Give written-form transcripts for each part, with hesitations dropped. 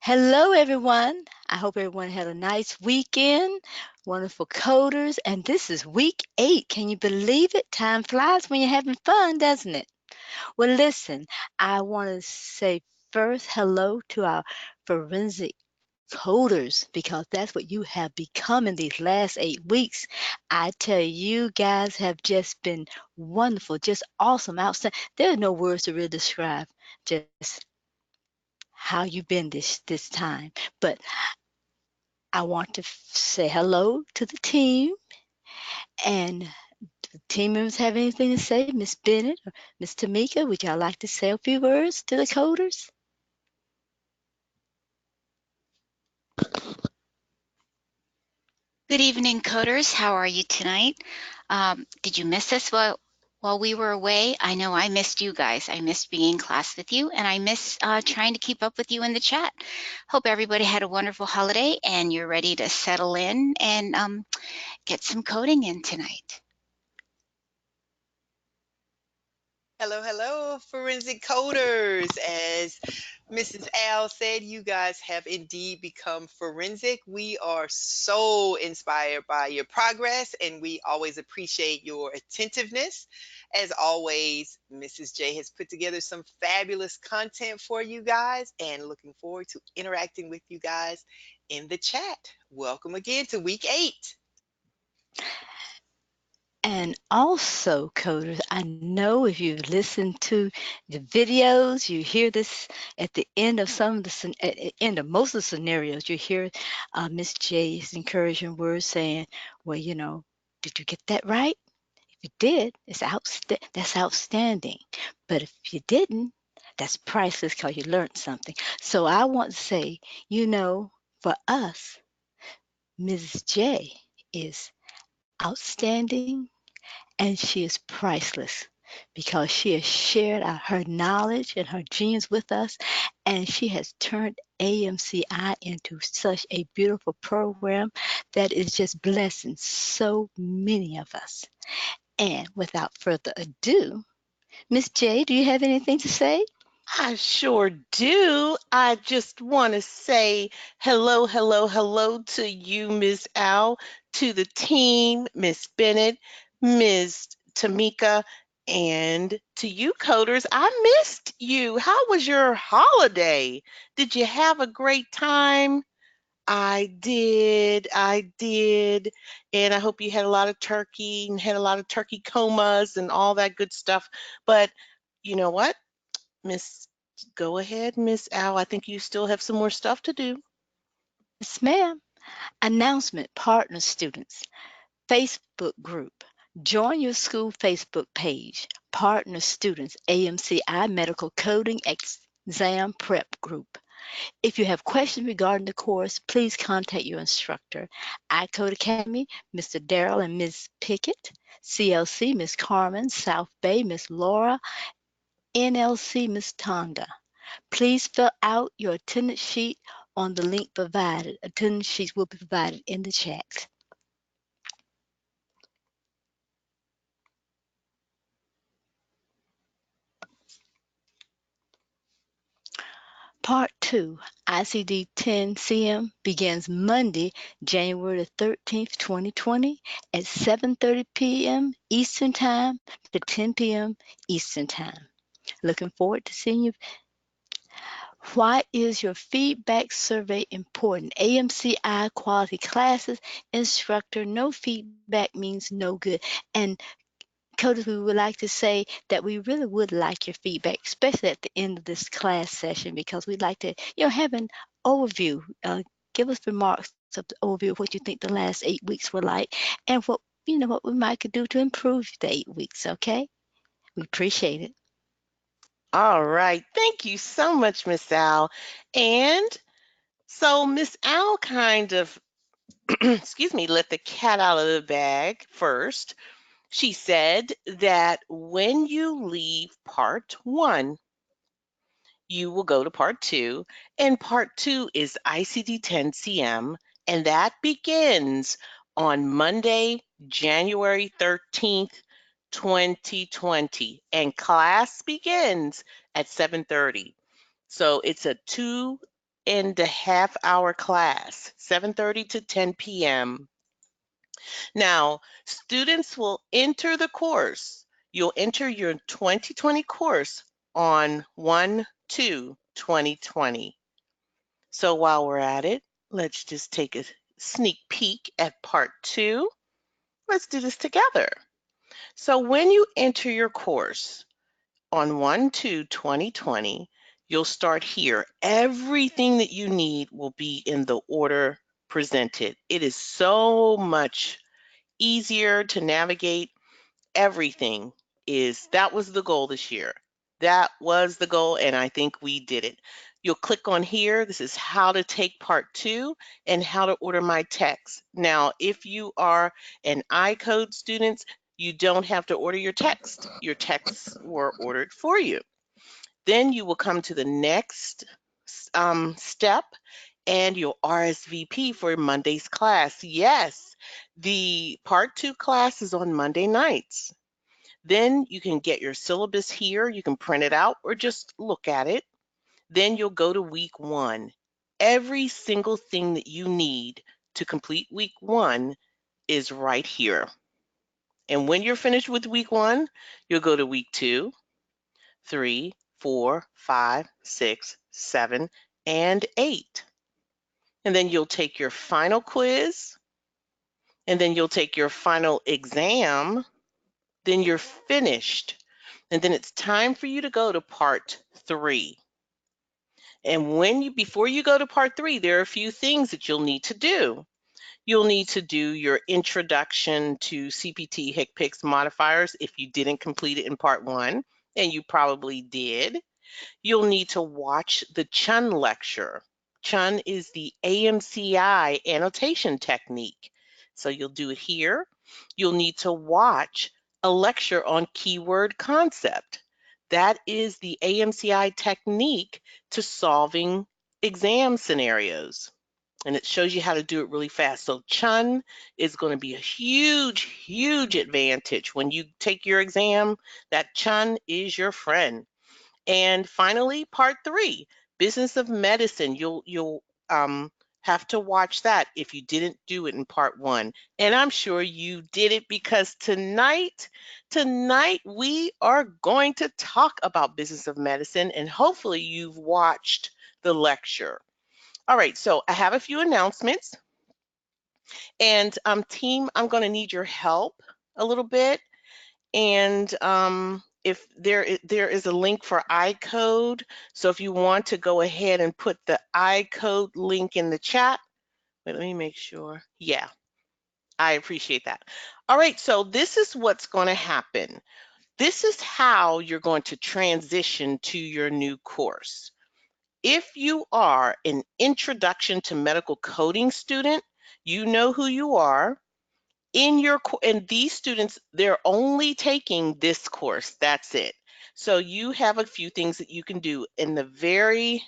Hello, everyone. I hope everyone had a nice weekend. Wonderful coders. And this is week 8. Can you believe it? Time flies when you're having fun, doesn't it? Well, listen, I want to say first hello to our forensic coders because that's what you have become in these last 8 weeks. I tell you guys have just been wonderful, just awesome, outstanding. There are no words to really describe just how you've been this time. But I want to say hello to the team. And the team members have anything to say? Miss Bennett or Miss Tamika, would y'all like to say a few words to the coders? Good evening, coders. How are you tonight? Did you miss us while we were away? I know I missed you guys. I missed being in class with you, and I miss trying to keep up with you in the chat. Hope everybody had a wonderful holiday and you're ready to settle in and get some coding in tonight. Hello, hello, forensic coders. As Mrs. Al said, you guys have indeed become forensic. We are so inspired by your progress and we always appreciate your attentiveness. As always, Mrs. J has put together some fabulous content for you guys and looking forward to interacting with you guys in the chat. Welcome again to week 8. And also, coders, I know if you listen to the videos, you hear this at the end of at the end of most of the scenarios, you hear Miss J's encouraging words saying, "Well, did you get that right? If you did, that's outstanding. But if you didn't, that's priceless because you learned something." So I want to say, for us, Mrs. J is outstanding and she is priceless because she has shared her knowledge and her genius with us, and she has turned AMCI into such a beautiful program that is just blessing so many of us. And without further ado, Miss J, do you have anything to say? I sure do. I just want to say hello, hello, hello to you, Miss Al, to the team, Miss Bennett, Miss Tamika, and to you, coders. I missed you. How was your holiday? Did you have a great time? I did. And I hope you had a lot of turkey and had a lot of turkey comas and all that good stuff. But you know what? Miss, go ahead, Miss Al. I think you still have some more stuff to do. Yes, ma'am. Announcement, partner students, Facebook group. Join your school Facebook page. Partner students, AMCI Medical Coding Exam Prep Group. If you have questions regarding the course, please contact your instructor. iCode Academy, Mr. Darrell and Ms. Pickett. CLC, Ms. Carmen. South Bay, Ms. Laura. NLC, Ms. Tonda. Please fill out your attendance sheet on the link provided. Attendance sheets will be provided in the chat. Part 2, ICD-10-CM begins Monday, January the 13th, 2020 at 7:30 p.m. Eastern Time to 10 p.m. Eastern Time. Looking forward to seeing you. Why is your feedback survey important? AMCI quality classes, instructor, no feedback means no good. And coders, we would like to say that we really would like your feedback, especially at the end of this class session, because we'd like to, have an overview. Give us remarks of the overview of what you think the last 8 weeks were like, and what we might could do to improve the 8 weeks. Okay, we appreciate it. All right. Thank you so much, Miss Al. And so Miss Al kind of, excuse me, let the cat out of the bag first. She said that when you leave part 1, you will go to part 2, and part 2 is ICD-10-CM, and that begins on Monday, January 13th, 2020, and class begins at 7:30. So it's a 2 end a half-hour class, 7:30 to 10 p.m. Now, students will enter the course. You'll enter your 2020 course on 1/2/2020. So while we're at it, let's just take a sneak peek at part 2. Let's do this together. So when you enter your course on 1/2/2020, you'll start here. Everything that you need will be in the order presented. It is so much easier to navigate. Everything that was the goal this year. That was the goal, and I think we did it. You'll click on here. This is how to take part 2 and how to order my text. Now, if you are an iCode student, you don't have to order your text. Your texts were ordered for you. Then you will come to the next step, and you'll RSVP for Monday's class. Yes, the part 2 class is on Monday nights. Then you can get your syllabus here. You can print it out or just look at it. Then you'll go to week 1. Every single thing that you need to complete week 1 is right here. And when you're finished with week 1, you'll go to week 2, 3, 4, 5, 6, 7, and 8. And then you'll take your final quiz, and then you'll take your final exam. Then you're finished. And then it's time for you to go to part 3. And before you go to part 3, there are a few things that you'll need to do. You'll need to do your introduction to CPT HIPAA modifiers if you didn't complete it in part 1, and you probably did. You'll need to watch the Chun lecture. Chun is the AMCI annotation technique. So you'll do it here. You'll need to watch a lecture on keyword concept. That is the AMCI technique to solving exam scenarios. And it shows you how to do it really fast. So Chun is going to be a huge, huge advantage. When you take your exam, that Chun is your friend. And finally, part 3, business of medicine. You'll have to watch that if you didn't do it in part 1. And I'm sure you did it, because tonight we are going to talk about business of medicine, and hopefully you've watched the lecture. All right, so I have a few announcements. And team, I'm going to need your help a little bit. And if there is a link for iCode, so if you want to go ahead and put the iCode link in the chat. Wait, let me make sure. Yeah, I appreciate that. All right, so this is what's going to happen. This is how you're going to transition to your new course. If you are an Introduction to Medical Coding student, you know who you are. And these students, they're only taking this course. That's it. So you have a few things that you can do. In the very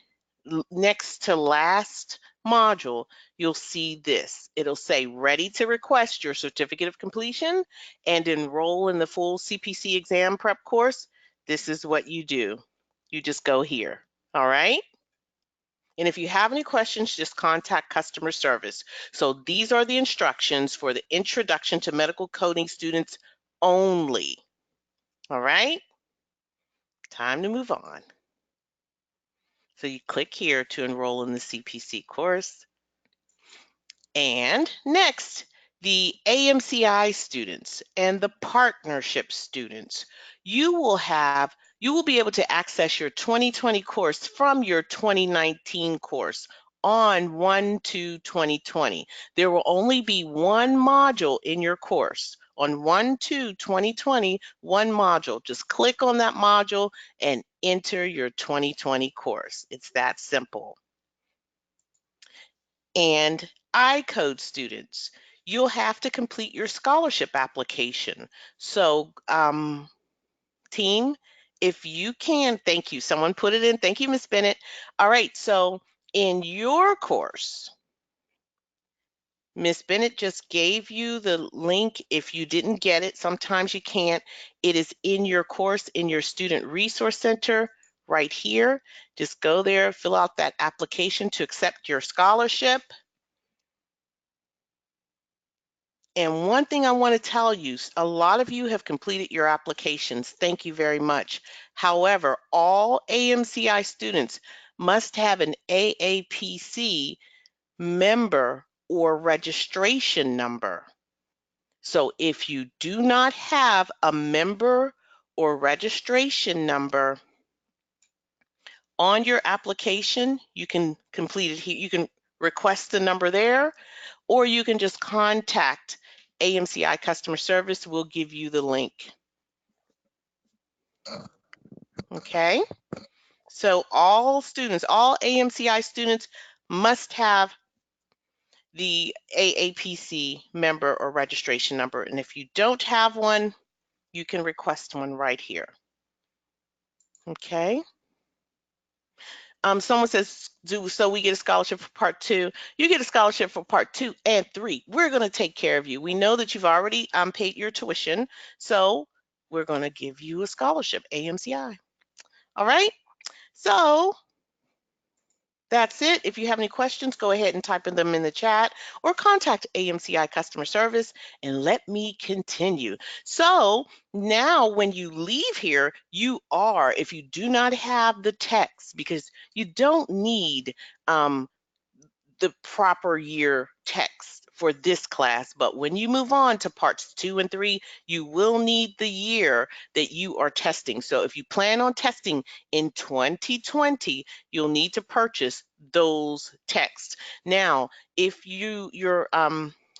next to last module, you'll see this. It'll say ready to request your certificate of completion and enroll in the full CPC exam prep course. This is what you do. You just go here. All right. And if you have any questions, just contact customer service. So these are the instructions for the Introduction to Medical Coding students only. All right, time to move on. So you click here to enroll in the CPC course. And next, the AMCI students and the partnership students. You will be able to access your 2020 course from your 2019 course on 1/2/2020. There will only be one module in your course. On 1/2/2020, one module. Just click on that module and enter your 2020 course. It's that simple. And iCode students, you'll have to complete your scholarship application. So team, if you can, thank you. Someone put it in. Thank you, Ms. Bennett. All right, so in your course, Ms. Bennett just gave you the link. If you didn't get it, sometimes you can't. It is in your course, in your Student Resource Center, right here. Just go there, fill out that application to accept your scholarship. And one thing I want to tell you, a lot of you have completed your applications. Thank you very much. However, all AMCI students must have an AAPC member or registration number. So if you do not have a member or registration number on your application, you can complete it here. You can request the number there, or you can just contact AMCI customer service. We'll give you the link. Okay, so all students, all AMCI students must have the AAPC member or registration number. And if you don't have one, you can request one right here. Okay. Someone says, so we get a scholarship for part 2. You get a scholarship for part 2 and 3. We're going to take care of you. We know that you've already paid your tuition, so we're going to give you a scholarship, AMCI. All right. So that's it. If you have any questions, go ahead and type in them in the chat or contact AMCI customer service and let me continue. So now when you leave here, you are, if you do not have the text, because you don't need the proper year text for this class, but when you move on to parts 2 and 3, you will need the year that you are testing. So if you plan on testing in 2020, you'll need to purchase those texts. Now, if your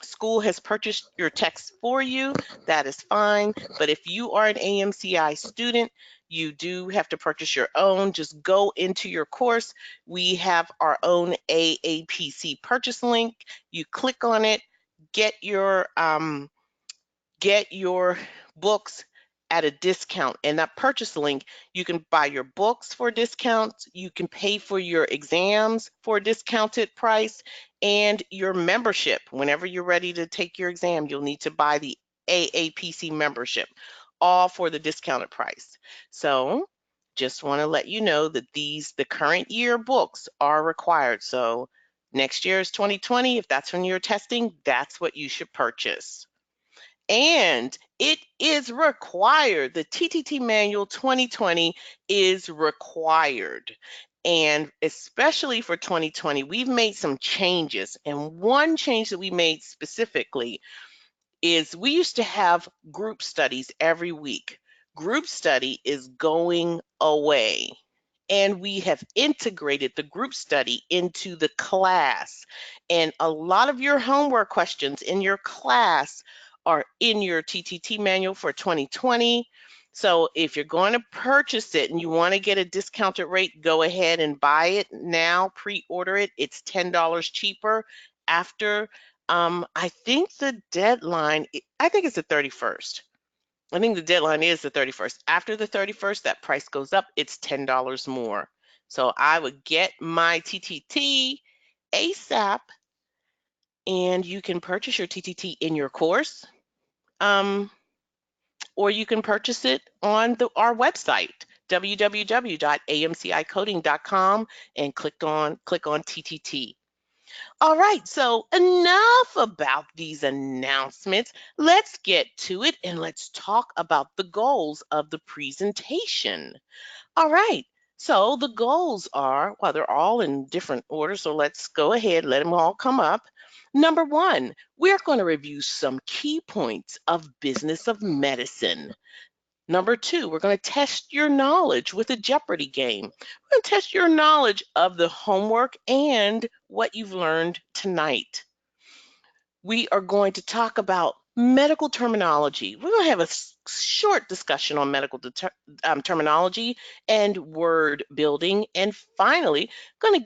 school has purchased your text for you, that is fine. But if you are an AMCI student, you do have to purchase your own. Just go into your course. We have our own AAPC purchase link. You click on it, get your books at a discount. And that purchase link, you can buy your books for discounts, you can pay for your exams for a discounted price, and your membership. Whenever you're ready to take your exam, you'll need to buy the AAPC membership, all for the discounted price. So just want to let you know that the current year books are required. So next year is 2020. If that's when you're testing, that's what you should purchase. And it is required. The TTT Manual 2020 is required. And especially for 2020, we've made some changes. And one change that we made specifically is we used to have group studies every week. Group study is going away. And we have integrated the group study into the class. And a lot of your homework questions in your class are in your TTT manual for 2020. So if you're going to purchase it and you want to get a discounted rate, go ahead and buy it now, pre-order it. It's $10 cheaper after, I think the deadline, I think it's the 31st. I think the deadline is the 31st. After the 31st, that price goes up. It's $10 more. So I would get my TTT ASAP, and you can purchase your TTT in your course, or you can purchase it on our website, www.amcicoding.com, and click on TTT. All right, so enough about these announcements. Let's get to it and let's talk about the goals of the presentation. All right, so the goals are, well, they're all in different order, so let's go ahead, let them all come up. Number 1, we're going to review some key points of business of medicine. Number 2, we're going to test your knowledge with a Jeopardy game. We're going to test your knowledge of the homework and what you've learned tonight. We are going to talk about medical terminology. We're going to have a short discussion on medical terminology and word building. And finally, I'm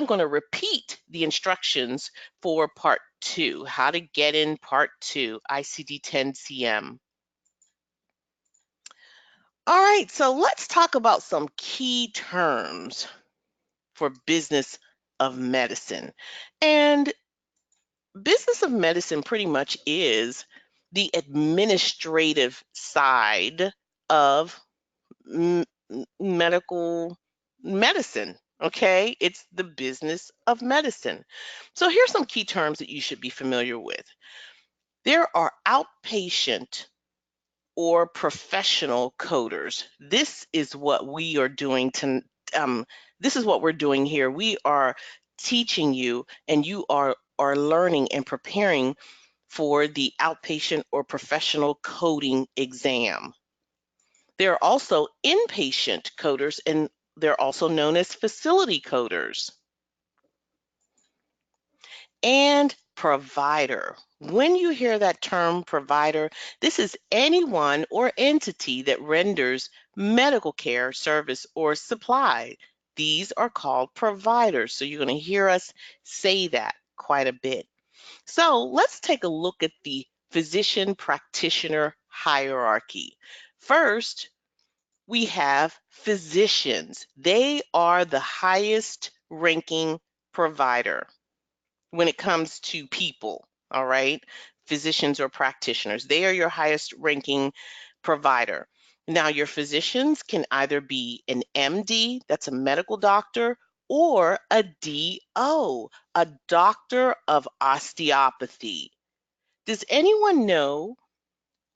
going to repeat the instructions for part 2, how to get in part 2, ICD-10-CM. All right, so let's talk about some key terms for business of medicine. And business of medicine pretty much is the administrative side of medical medicine, okay? It's the business of medicine. So here's some key terms that you should be familiar with. There are outpatient or professional coders. This is what we are doing this is what we're doing here. We are teaching you, and you are learning and preparing for the outpatient or professional coding exam. There are also inpatient coders, and they're also known as facility coders. And provider. When you hear that term provider, this is anyone or entity that renders medical care, service, or supply. These are called providers. So you're going to hear us say that quite a bit. So let's take a look at the physician practitioner hierarchy. First, we have physicians. They are the highest ranking provider when it comes to people, all right? Physicians or practitioners, they are your highest ranking provider. Now, your physicians can either be an MD, that's a medical doctor, or a DO, a doctor of osteopathy. Does anyone know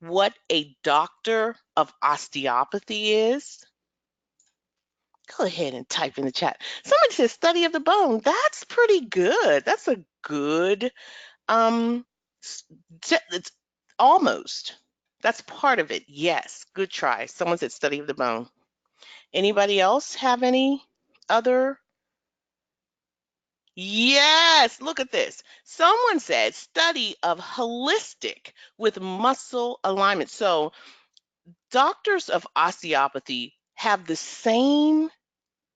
what a doctor of osteopathy is? Go ahead and type in the chat. Somebody says study of the bone. That's pretty good. That's a good it's almost. That's part of it. Yes, good try. Someone said study of the bone. Anybody else have any other? Yes, look at this. Someone said study of holistic with muscle alignment. So doctors of osteopathy have the same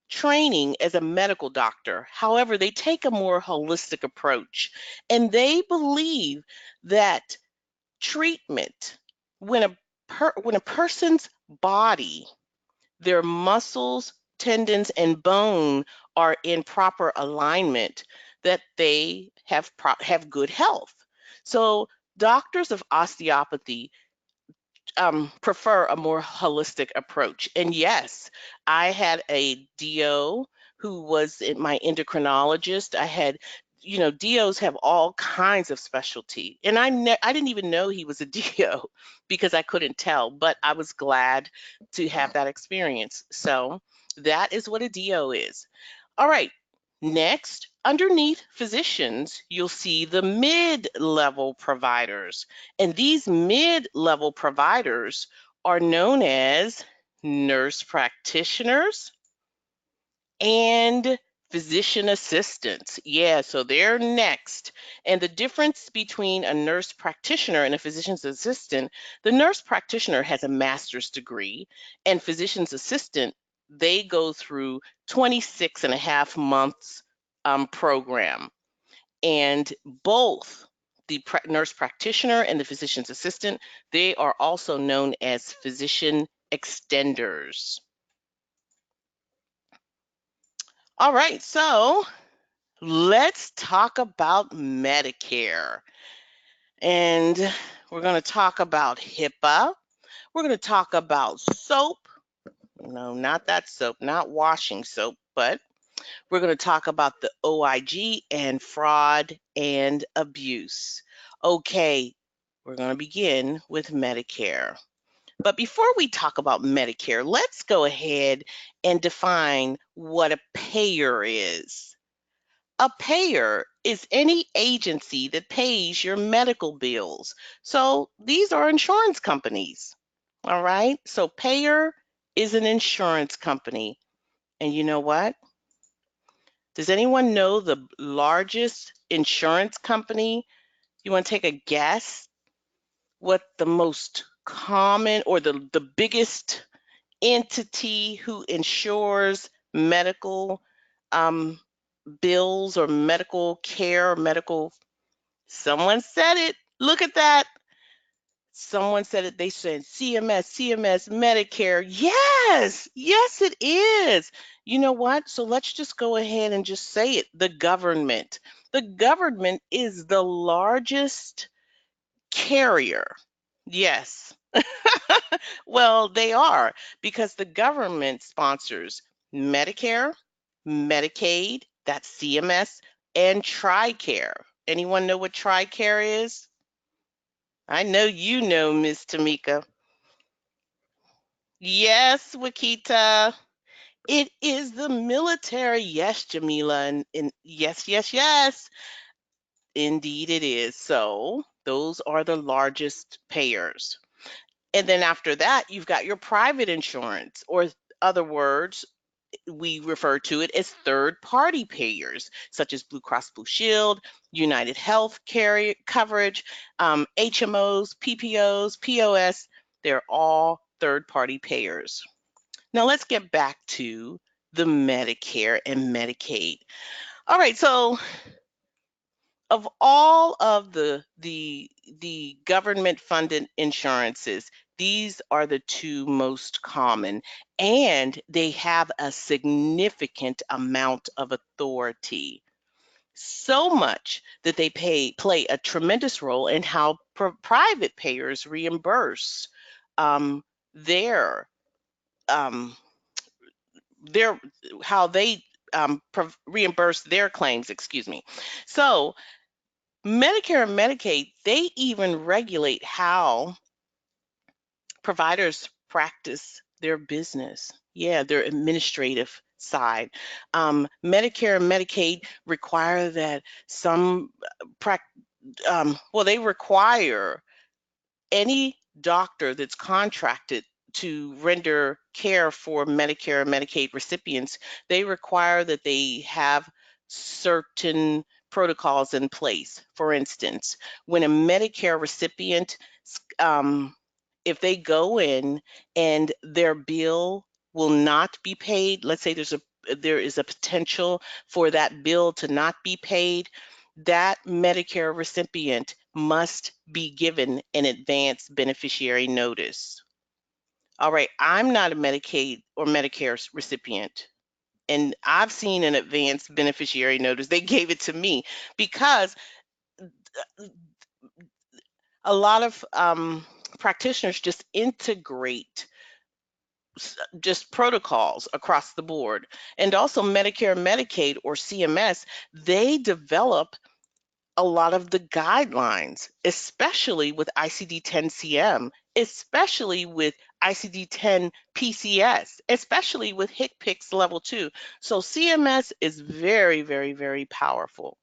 training as a medical doctor. However, they take a more holistic approach, and they believe that treatment, when a person's body, their muscles, tendons, and bone are in proper alignment, that they have good health. So doctors of osteopathy prefer a more holistic approach. And yes, I had a DO who was my endocrinologist. I had, DOs have all kinds of specialty. And I didn't even know he was a DO because I couldn't tell, but I was glad to have that experience. So that is what a DO is. All right. Next, underneath physicians, you'll see the mid-level providers. And these mid-level providers are known as nurse practitioners and physician assistants. Yeah, so they're next. And the difference between a nurse practitioner and a physician's assistant, the nurse practitioner has a master's degree, and physician's assistant, they go through 26 and a half months program. And both the nurse practitioner and the physician's assistant, they are also known as physician extenders. All right, so let's talk about Medicare. And we're going to talk about HIPAA. We're going to talk about soap. No, not that soap, not washing soap, but we're going to talk about the OIG and fraud and abuse. Okay, we're going to begin with Medicare. But before we talk about Medicare, let's go ahead and define what a payer is. A payer is any agency that pays your medical bills. So these are insurance companies. All right. So payer is an insurance company. And you know what? Does anyone know the largest insurance company? You want to take a guess what the most common or the biggest entity who insures medical bills or medical care, someone said it. Look at that. Someone said it. They said CMS, Medicare. Yes, yes, it is. You know what? So let's just go ahead and just say it. The government. The government is the largest carrier. Yes, Well, they are, because the government sponsors Medicare, Medicaid, that's CMS, and TRICARE. Anyone know what TRICARE is? I know you know, Miss Tamika. Yes, Wakita. It is the military. Yes, Jamila. And yes, yes, yes. Indeed, it is. So those are the largest payers. And then after that, you've got your private insurance, or other words, we refer to it as third-party payers, such as Blue Cross Blue Shield, United Health coverage, HMOs, PPOs, POS. They're all third-party payers. Now let's get back to the Medicare and Medicaid. All right, so of all of the government funded insurances, these are the two most common, and they have a significant amount of authority, so much that they play a tremendous role in how private payers reimburse um, their um, their how they reimburse their claims, excuse me. So Medicare and Medicaid, they even regulate how providers practice their business. Yeah, their administrative side. Medicare and Medicaid require that some, they require any doctor that's contracted to render care for Medicare and Medicaid recipients, they require that they have certain protocols in place. For instance, when a Medicare recipient, um, if they go in and their bill will not be paid, let's say there is a potential for that bill to not be paid, that Medicare recipient must be given an advance beneficiary notice. All right, I'm not a Medicaid or Medicare recipient, and I've seen an advance beneficiary notice. They gave it to me because a lot of practitioners just integrate just protocols across the board. And also Medicare, Medicaid, or CMS, they develop a lot of the guidelines, especially with ICD-10-CM, especially with ICD-10 PCS, especially with HCPCS level 2. So CMS is very, very, very powerful.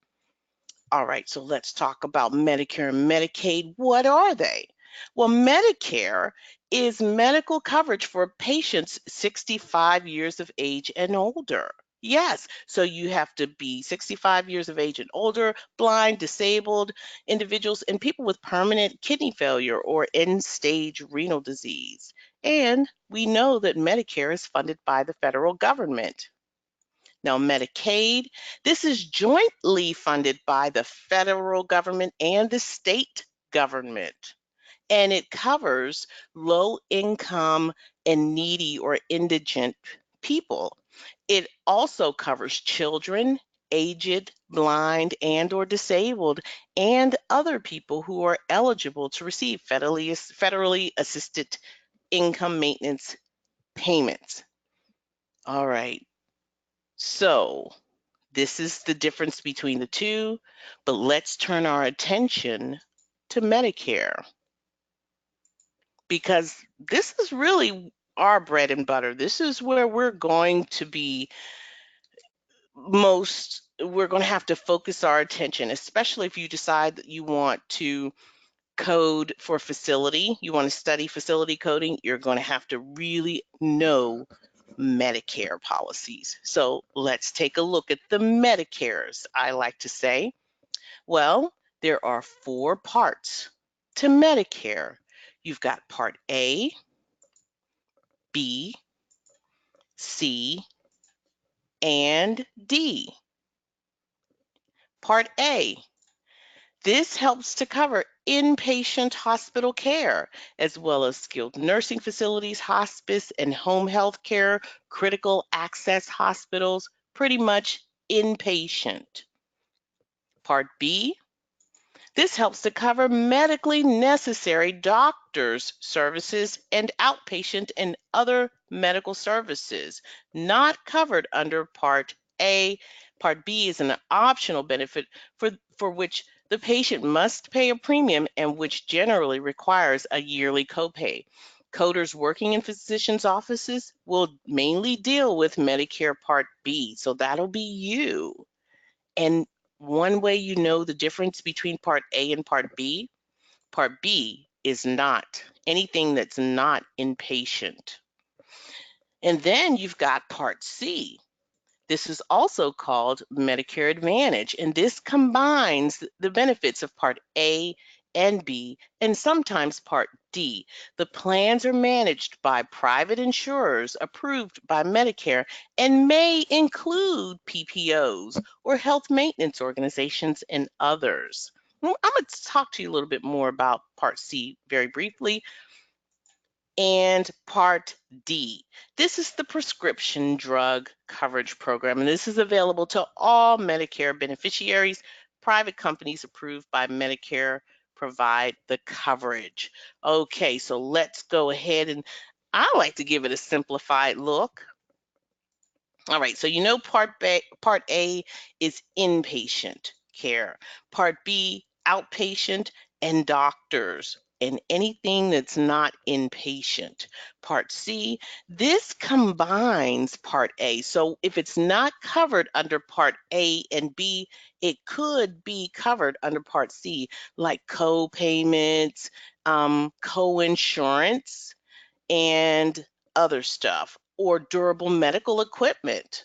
All right, so let's talk about Medicare and Medicaid. What are they? Well, Medicare is medical coverage for patients 65 years of age and older. Yes, so you have to be 65 years of age and older, blind, disabled individuals, and people with permanent kidney failure or end-stage renal disease. And we know that Medicare is funded by the federal government. Now, Medicaid, this is jointly funded by the federal government and the state government, and it covers low income and needy or indigent people. It also covers children, aged, blind, or disabled, and other people who are eligible to receive federally assisted income maintenance payments. All right, so this is the difference between the two, but let's turn our attention to Medicare, because this is really our bread and butter. This is where we're going to have to focus our attention, especially if you decide that you want to code for facility, you want to study facility coding, you're going to have to really know Medicare policies. So let's take a look at the Medicares, I like to say. Well, there are 4 parts to Medicare. You've got Part A, B, C, and D. Part A, this helps to cover inpatient hospital care, as well as skilled nursing facilities, hospice, and home health care, critical access hospitals, pretty much inpatient. Part B, This helps to cover medically necessary doctor's services and outpatient and other medical services not covered under Part A. Part B is an optional benefit for which the patient must pay a premium and which generally requires a yearly copay. Coders working in physicians' offices will mainly deal with Medicare Part B, so that'll be you. And one way you know the difference between Part A and Part B is not anything that's not inpatient. And then you've got Part C. This is also called Medicare Advantage, and this combines the benefits of Part A and B, and sometimes Part D. The plans are managed by private insurers approved by Medicare and may include PPOs or health maintenance organizations and others. I'm going to talk to you a little bit more about Part C very briefly. And Part D. This is the prescription drug coverage program, and this is available to all Medicare beneficiaries. Private companies approved by Medicare provide the coverage. Okay, so let's go ahead, and I like to give it a simplified look. All right, so you know Part A is inpatient care. Part B, outpatient and doctors and anything that's not inpatient. Part C, this combines Part A. So if it's not covered under Part A and B, it could be covered under Part C, like co-payments, co-insurance, and other stuff, or durable medical equipment.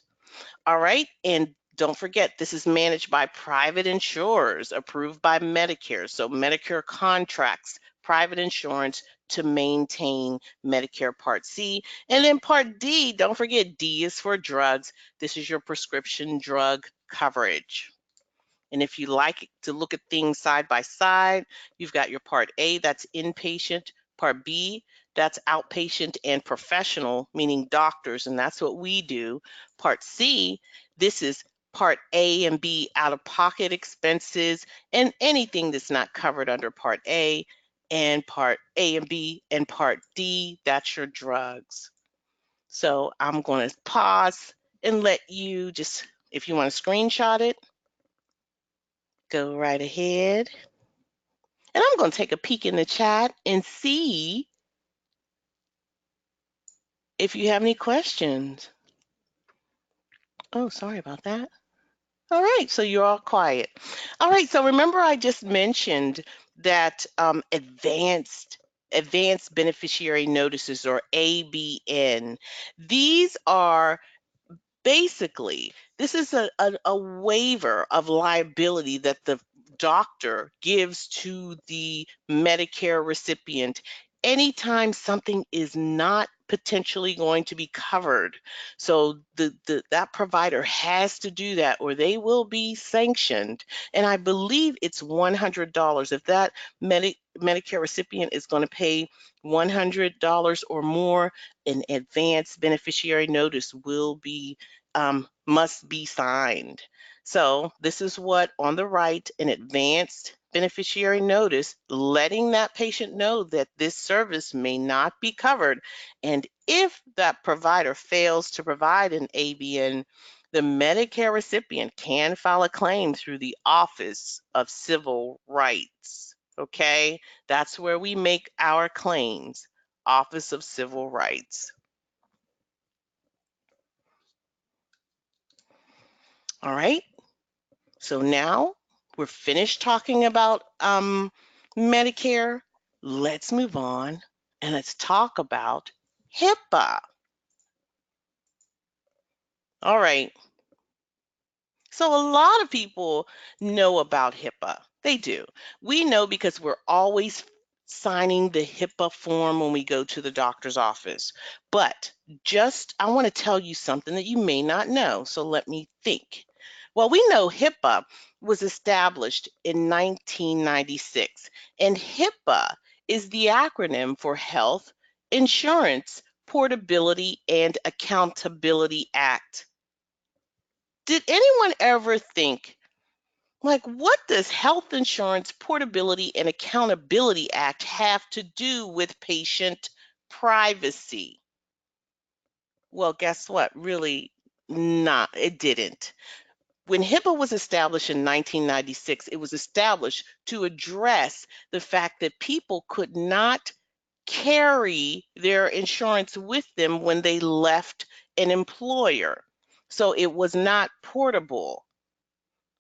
All right. And don't forget, this is managed by private insurers approved by Medicare. So Medicare contracts private insurance to maintain Medicare Part C. And then Part D, don't forget, D is for drugs. This is your prescription drug coverage. And if you like to look at things side by side, you've got your Part A, that's inpatient. Part B, that's outpatient and professional, meaning doctors, and that's what we do. Part C, this is Part A and B, out-of-pocket expenses, and anything that's not covered under Part A. And Part A and B and Part D, that's your drugs. So I'm going to pause and let you just, if you want to screenshot it, go right ahead. And I'm going to take a peek in the chat and see if you have any questions. Oh, sorry about that. All right, so you're all quiet. All right, so remember I just mentioned that advanced beneficiary notices, or ABN. These are basically, this is a waiver of liability that the doctor gives to the Medicare recipient anytime something is not potentially going to be covered. So that provider has to do that or they will be sanctioned. And I believe it's $100. If that Medicare recipient is going to pay $100 or more, an advance beneficiary notice will be must be signed. So this is what on the right, an advanced beneficiary notice, letting that patient know that this service may not be covered. And if that provider fails to provide an ABN, the Medicare recipient can file a claim through the Office of Civil Rights. Okay, that's where we make our claims, Office of Civil Rights. All right, so now we're finished talking about Medicare. Let's move on and let's talk about HIPAA. All right, so a lot of people know about HIPAA. They do. We know because we're always signing the HIPAA form when we go to the doctor's office. But I want to tell you something that you may not know, so let me think. Well, we know HIPAA was established in 1996, and HIPAA is the acronym for Health Insurance Portability and Accountability Act. Did anyone ever think, Like, what does Health Insurance Portability and Accountability Act have to do with patient privacy? Well, guess what? Really not. It didn't. When HIPAA was established in 1996, it was established to address the fact that people could not carry their insurance with them when they left an employer. So it was not portable.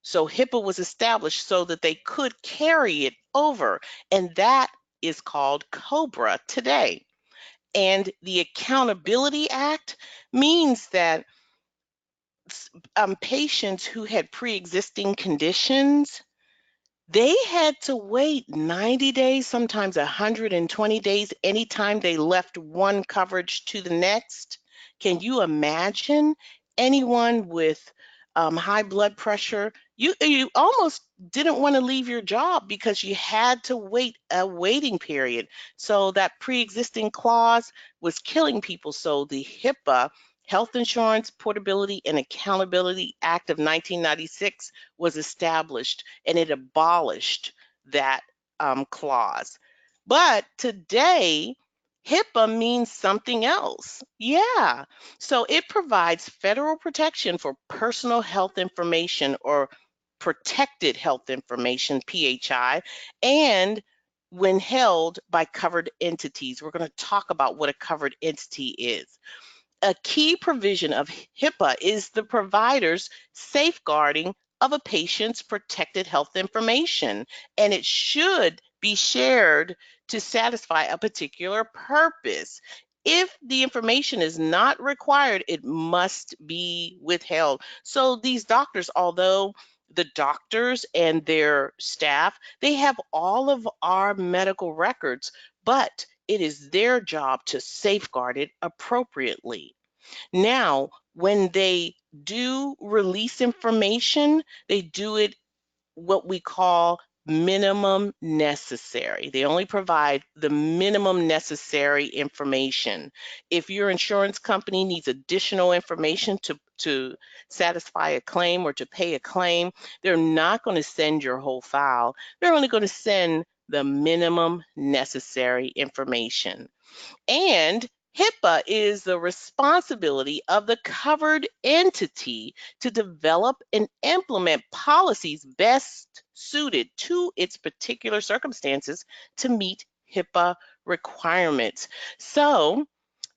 So HIPAA was established so that they could carry it over, and that is called COBRA today. And the Accountability Act means that patients who had pre-existing conditions, they had to wait 90 days, sometimes 120 days, anytime they left one coverage to the next. Can you imagine anyone with high blood pressure? You almost didn't want to leave your job because you had to wait a waiting period. So that pre-existing clause was killing people. So the HIPAA, Health Insurance Portability and Accountability Act of 1996, was established, and it abolished that clause. But today, HIPAA means something else. Yeah. So it provides federal protection for personal health information, or protected health information, PHI, and when held by covered entities. We're going to talk about what a covered entity is. A key provision of HIPAA is the provider's safeguarding of a patient's protected health information, and it should be shared to satisfy a particular purpose. If the information is not required, it must be withheld. So these doctors, although the doctors and their staff, they have all of our medical records, but it is their job to safeguard it appropriately. Now, when they do release information, they do it what we call minimum necessary. They only provide the minimum necessary information. If your insurance company needs additional information to satisfy a claim or to pay a claim, they're not going to send your whole file. They're only going to send the minimum necessary information. And HIPAA is the responsibility of the covered entity to develop and implement policies best suited to its particular circumstances to meet HIPAA requirements. So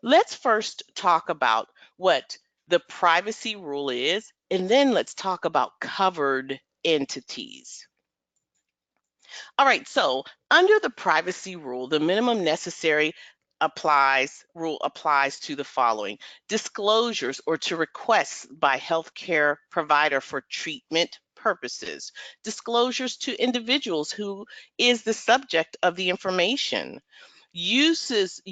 let's first talk about what the privacy rule is, and then let's talk about covered entities. All right, so under the privacy rule, the minimum necessary rule applies to the following: disclosures or to requests by healthcare provider for treatment purposes, disclosures to individuals who is the subject of the information, uses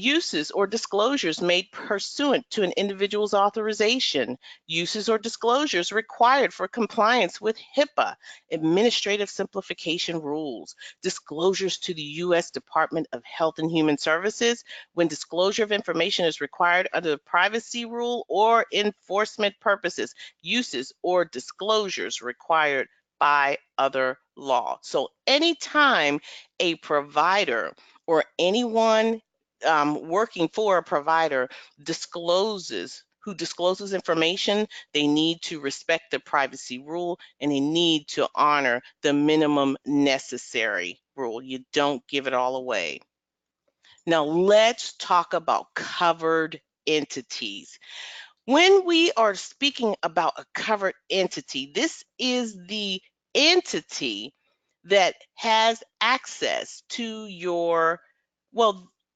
or disclosures made pursuant to an individual's authorization, uses or disclosures required for compliance with HIPAA, administrative simplification rules, disclosures to the U.S. Department of Health and Human Services when disclosure of information is required under the privacy rule or enforcement purposes, uses or disclosures required by other law. So anytime a provider or anyone working for a provider who discloses information, they need to respect the privacy rule, and they need to honor the minimum necessary rule. You don't give it all away. Now let's talk about covered entities. When we are speaking about a covered entity, this is the entity that has access to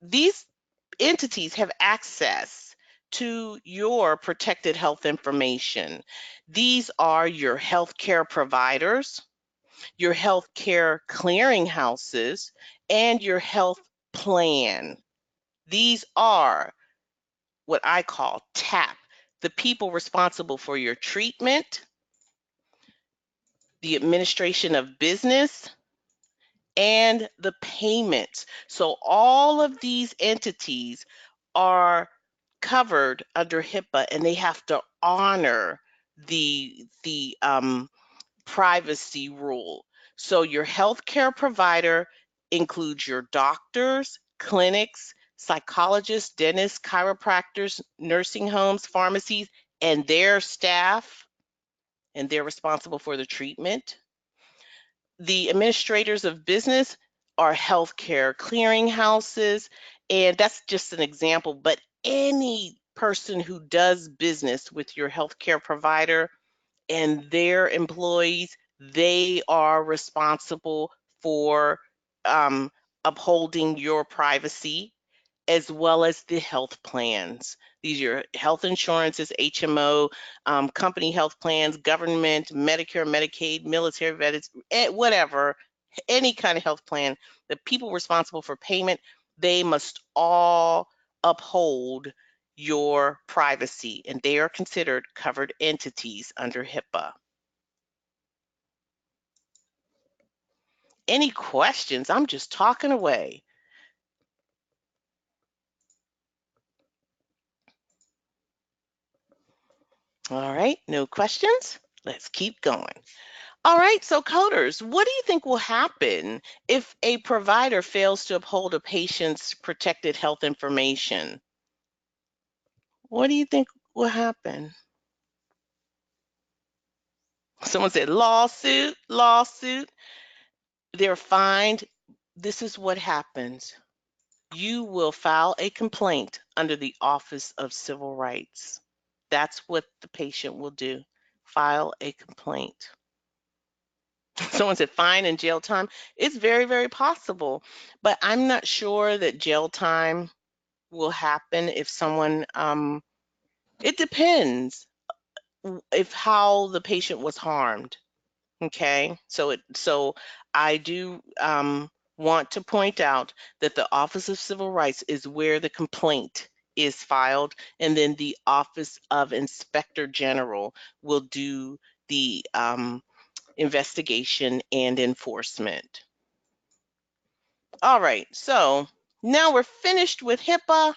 these entities have access to your protected health information. These are your healthcare providers, your healthcare clearinghouses, and your health plan. These are what I call TAP, the people responsible for your treatment, the administration of business, and the payments. So all of these entities are covered under HIPAA, and they have to honor the privacy rule. So your healthcare provider includes your doctors, clinics, psychologists, dentists, chiropractors, nursing homes, pharmacies, and their staff, and they're responsible for the treatment. The administrators of business are healthcare clearinghouses, and that's just an example, but any person who does business with your healthcare provider and their employees, they are responsible for upholding your privacy, as well as the health plans. These are your health insurances, HMO, company health plans, government, Medicare, Medicaid, military vets, whatever, any kind of health plan. The people responsible for payment, they must all uphold your privacy, and they are considered covered entities under HIPAA. Any questions? I'm just talking away. All right, no questions? Let's keep going. All right, so coders, what do you think will happen if a provider fails to uphold a patient's protected health information? What do you think will happen? Someone said lawsuit, lawsuit. They're fined. This is what happens. You will file a complaint under the Office of Civil Rights. That's what the patient will do. File a complaint. Someone said fine and jail time. It's very, very possible, but I'm not sure that jail time will happen if someone, it depends if how the patient was harmed. Okay, so I do want to point out that the Office of Civil Rights is where the complaint is filed, and then the Office of Inspector General will do the investigation and enforcement. All right, so now we're finished with HIPAA.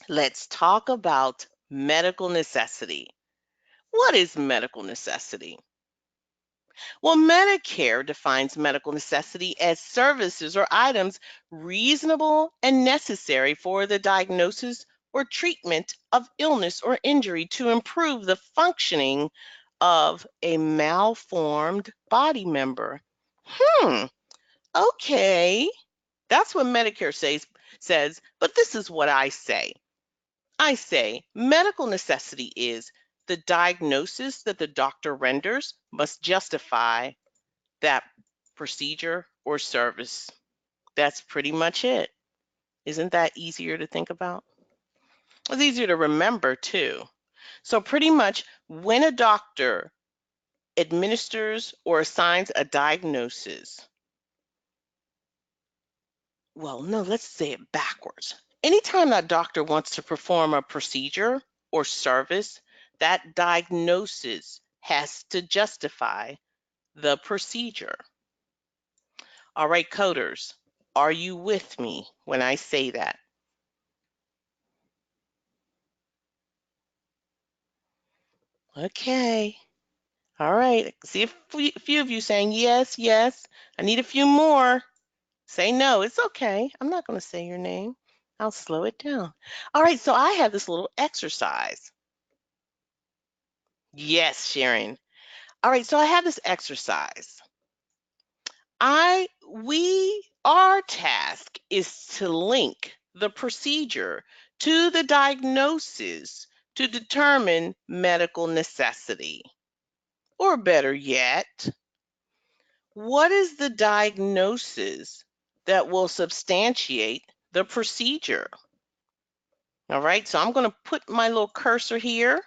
Let's talk about medical necessity. What is medical necessity? Well, Medicare defines medical necessity as services or items reasonable and necessary for the diagnosis or treatment of illness or injury to improve the functioning of a malformed body member. Okay. That's what Medicare says, but this is what I say. I say medical necessity is the diagnosis that the doctor renders must justify that procedure or service. That's pretty much it. Isn't that easier to think about? It's easier to remember too. So pretty much when a doctor administers or assigns a diagnosis, well, no, let's say it backwards. Anytime that doctor wants to perform a procedure or service, that diagnosis has to justify the procedure. All right, coders, are you with me when I say that? Okay. All right. I see a few of you saying yes, yes. I need a few more. Say no. It's okay. I'm not going to say your name. I'll slow it down. All right. So I have this little exercise. Yes, Sharon. All right. So I have this exercise. Our task is to link the procedure to the diagnosis to determine medical necessity. Or better yet, what is the diagnosis that will substantiate the procedure? All right, so I'm going to put my little cursor here.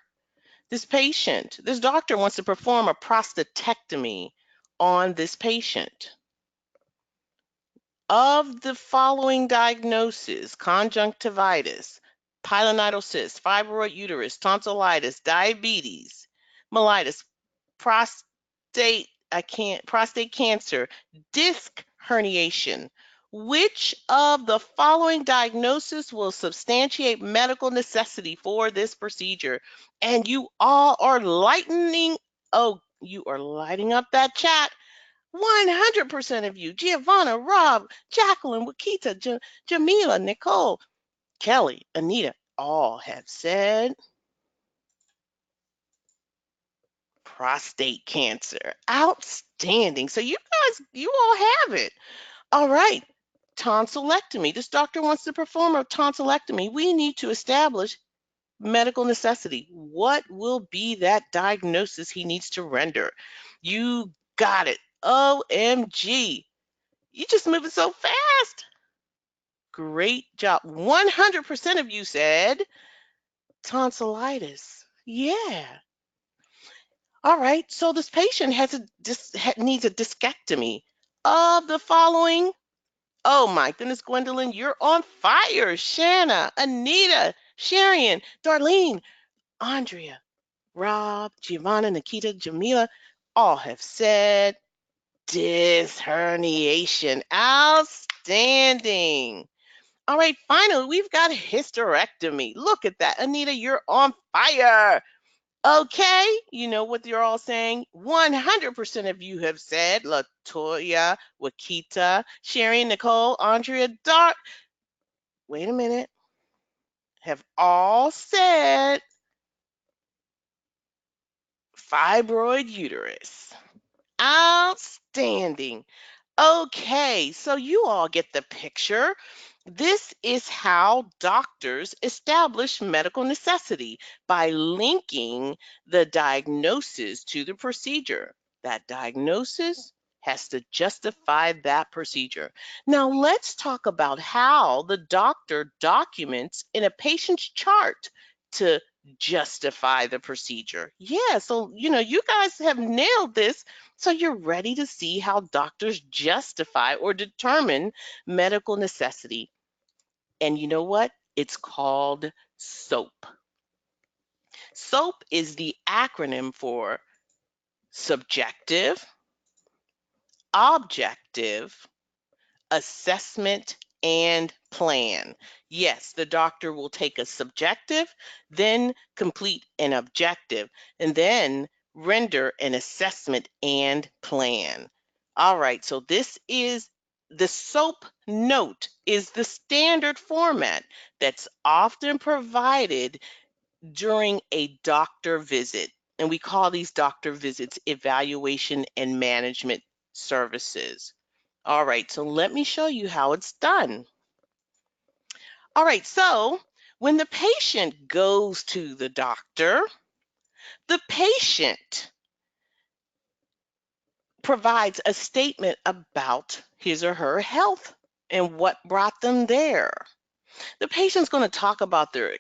This doctor wants to perform a prostatectomy on this patient. Of the following diagnoses: conjunctivitis, pilonidal cyst, fibroid uterus, tonsillitis, diabetes, mellitus, prostate cancer, disc herniation. Which of the following diagnoses will substantiate medical necessity for this procedure? And you all are lightening. Oh, You are lighting up that chat. 100% of you. Giovanna, Rob, Jacqueline, Wakita, Jamila, Nicole, Kelly, Anita, all have said prostate cancer. Outstanding. So you all have it. All right. Tonsillectomy. This doctor wants to perform a tonsillectomy. We need to establish medical necessity. What will be that diagnosis he needs to render? You got it. OMG. You just moving so fast. Great job. 100% of you said tonsillitis. Yeah. All right. So this patient needs a discectomy of the following. Oh my goodness, Gwendolyn, you're on fire. Shanna, Anita, Sharian, Darlene, Andrea, Rob, Giovanna, Nikita, Jamila, all have said disc herniation. Outstanding. All right, finally, we've got hysterectomy. Look at that. Anita, you're on fire. Okay, you know what you're all saying? 100% of you have said Latoya, Wakita, Sherry, Nicole, Andrea, Dart. Wait a minute. Have all said fibroid uterus. Outstanding. Okay, so you all get the picture. This is how doctors establish medical necessity by linking the diagnosis to the procedure. That diagnosis has to justify that procedure. Now, let's talk about how the doctor documents in a patient's chart to justify the procedure. Yeah, so you guys have nailed this. So you're ready to see how doctors justify or determine medical necessity. And you know what? It's called SOAP. SOAP is the acronym for subjective, objective, assessment, and plan. Yes, the doctor will take a subjective, then complete an objective, and then render an assessment and plan. All right, so this is the SOAP note is the standard format that's often provided during a doctor visit. And we call these doctor visits evaluation and management services. All right, so let me show you how it's done. All right, so when the patient goes to the doctor, the patient provides a statement about his or her health and what brought them there. The patient's going to talk about their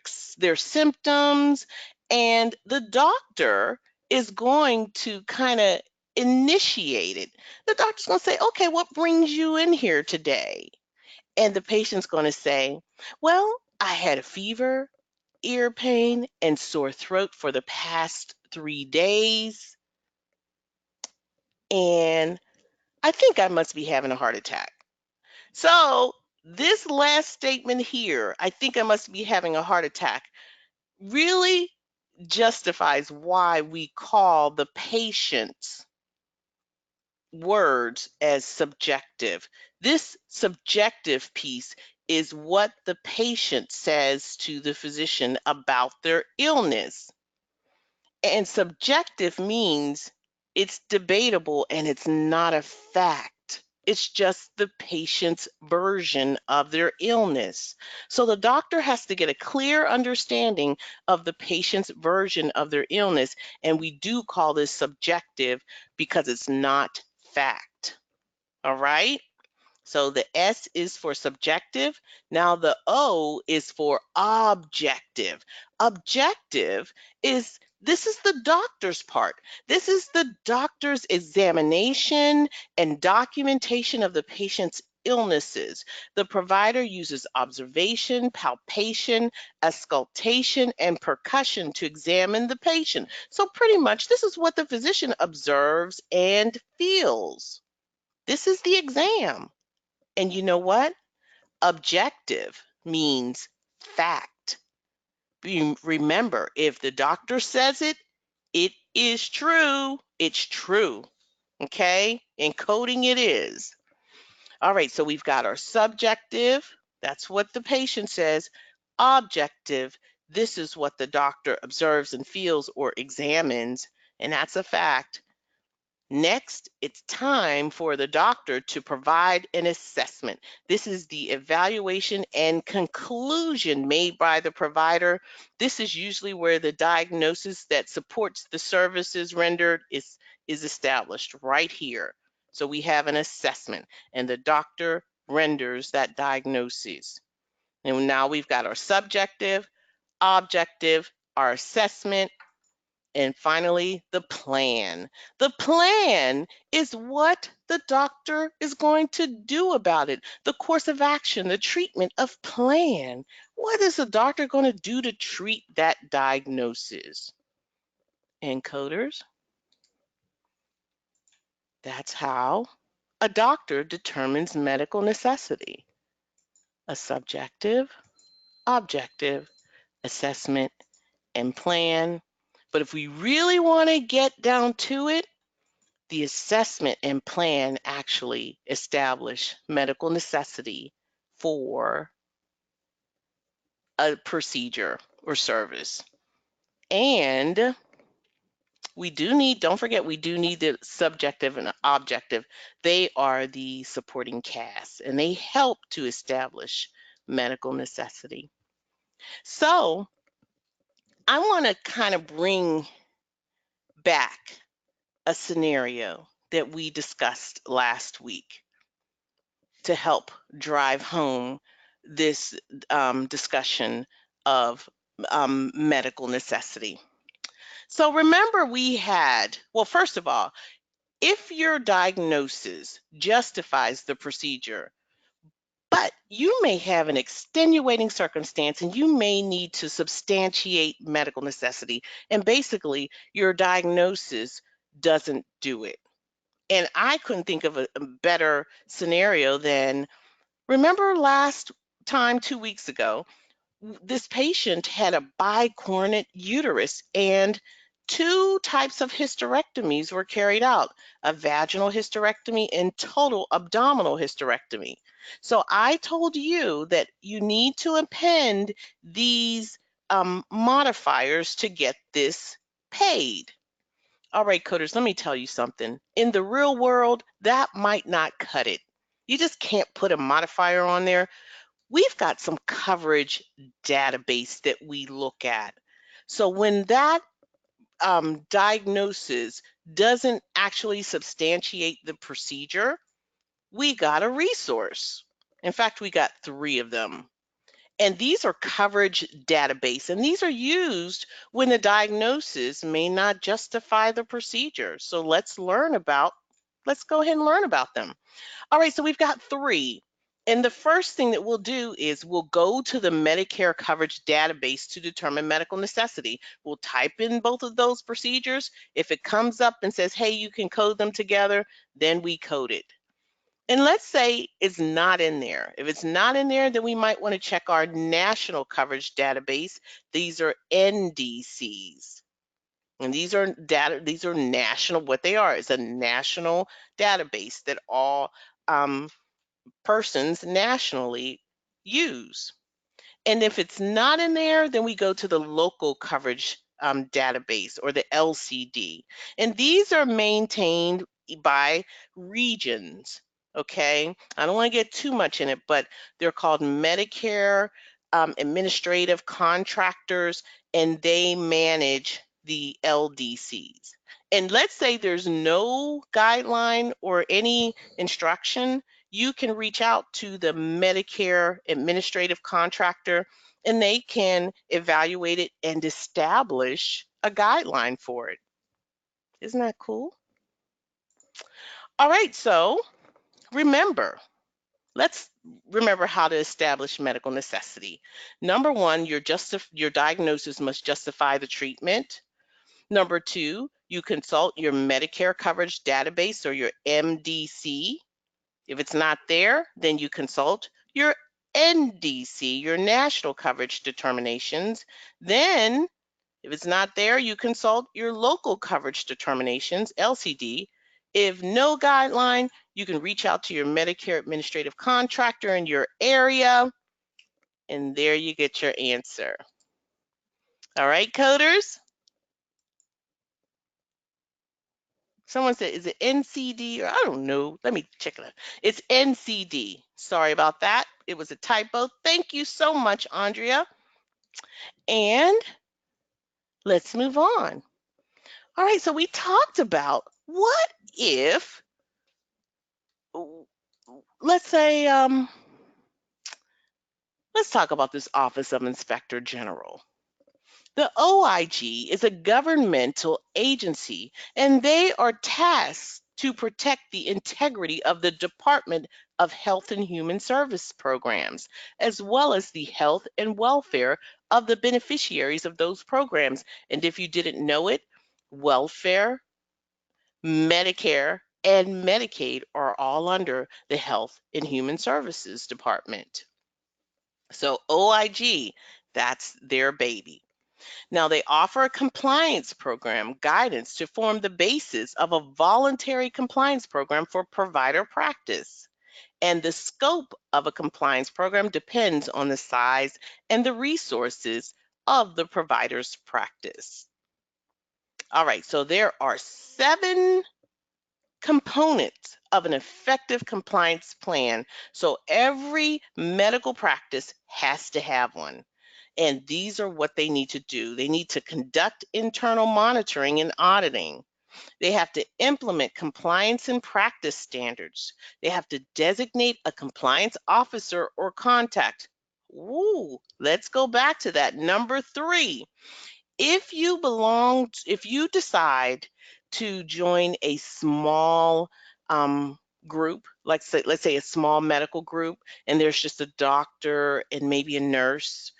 symptoms, and the doctor is going to kind of initiate it. The doctor's going to say, okay, what brings you in here today? And the patient's going to say, well, I had a fever, ear pain, and sore throat for the past 3 days, and I think I must be having a heart attack. So this last statement here, I think I must be having a heart attack, really justifies why we call the patient's words as subjective. This subjective piece is what the patient says to the physician about their illness. And subjective means it's debatable and it's not a fact. It's just the patient's version of their illness. So the doctor has to get a clear understanding of the patient's version of their illness. And we do call this subjective because it's not fact. All right? So the S is for subjective. Now the O is for objective. Objective this is the doctor's part. This is the doctor's examination and documentation of the patient's illnesses. The provider uses observation, palpation, auscultation, and percussion to examine the patient. So pretty much this is what the physician observes and feels. This is the exam. And you know what? Objective means fact. Remember, if the doctor says it, It is true. It's true. Okay? Encoding it is. All right, so we've got our subjective. That's what the patient says. Objective. This is what the doctor observes and feels or examines, and that's a fact. Next, it's time for the doctor to provide an assessment. This is the evaluation and conclusion made by the provider. This is usually where the diagnosis that supports the services rendered is established right here. So we have an assessment, and the doctor renders that diagnosis. And now we've got our subjective, objective, our assessment, and finally, the plan. The plan is what the doctor is going to do about it. The course of action, the treatment of plan. What is the doctor going to do to treat that diagnosis? Encoders, that's how a doctor determines medical necessity. A subjective, objective, assessment, and plan. But if we really want to get down to it, the assessment and plan actually establish medical necessity for a procedure or service. And we do need, don't forget, we do need the subjective and objective. They are the supporting cast, and they help to establish medical necessity. So I want to kind of bring back a scenario that we discussed last week to help drive home this discussion of medical necessity. So remember we had, well, first of all, if your diagnosis justifies the procedure, but you may have an extenuating circumstance and you may need to substantiate medical necessity, and basically your diagnosis doesn't do it. And I couldn't think of a better scenario than, remember last time, 2 weeks ago, this patient had a bicornate uterus and 2 types of hysterectomies were carried out, a vaginal hysterectomy and total abdominal hysterectomy. So I told you that you need to append these modifiers to get this paid. All right, coders, let me tell you something. In the real world, that might not cut it. You just can't put a modifier on there. We've got some coverage database that we look at. So when that diagnosis doesn't actually substantiate the procedure, we got a resource. In fact, we got 3 of them. And these are coverage database, and these are used when the diagnosis may not justify the procedure. So let's go ahead and learn about them. All right, so we've got 3. And the first thing that we'll do is we'll go to the Medicare coverage database to determine medical necessity. We'll type in both of those procedures. If it comes up and says, hey, you can code them together, then we code it. And let's say it's not in there. If it's not in there, then we might want to check our national coverage database. These are NDCs. And these are national, what they are is a national database that all persons nationally use. And if it's not in there, then we go to the local coverage database, or the LCD. And these are maintained by regions, okay? I don't want to get too much in it, but they're called Medicare administrative contractors, and they manage the LDCs. And let's say there's no guideline or any instruction, you can reach out to the Medicare administrative contractor and they can evaluate it and establish a guideline for it. Isn't that cool? All right, so let's remember how to establish medical necessity. Number 1, your diagnosis must justify the treatment. Number 2, you consult your Medicare coverage database, or your MDC. If it's not there, then you consult your NDC, your national coverage determinations. Then, If it's not there, you consult your local coverage determinations, LCD. If no guideline, you can reach out to your Medicare administrative contractor in your area, and there you get your answer. All right, coders? Someone said, is it NCD? Or I don't know. Let me check it out. It's NCD. Sorry about that. It was a typo. Thank you so much, Andrea. And let's move on. All right, so we talked about what if, let's say, let's talk about this Office of Inspector General. The OIG is a governmental agency, and they are tasked to protect the integrity of the Department of Health and Human Service programs, as well as the health and welfare of the beneficiaries of those programs. And if you didn't know it, welfare, Medicare, and Medicaid are all under the Health and Human Services Department. So OIG, that's their baby. Now, they offer a compliance program guidance to form the basis of a voluntary compliance program for provider practice. And the scope of a compliance program depends on the size and the resources of the provider's practice. All right, so there are 7 components of an effective compliance plan. So every medical practice has to have one. And these are what they need to do. They need to conduct internal monitoring and auditing. They have to implement compliance and practice standards. They have to designate a compliance officer or contact. Ooh, let's go back to that. Number 3, if you decide to join a small group, like let's say a small medical group, and there's just a doctor and maybe a nurse,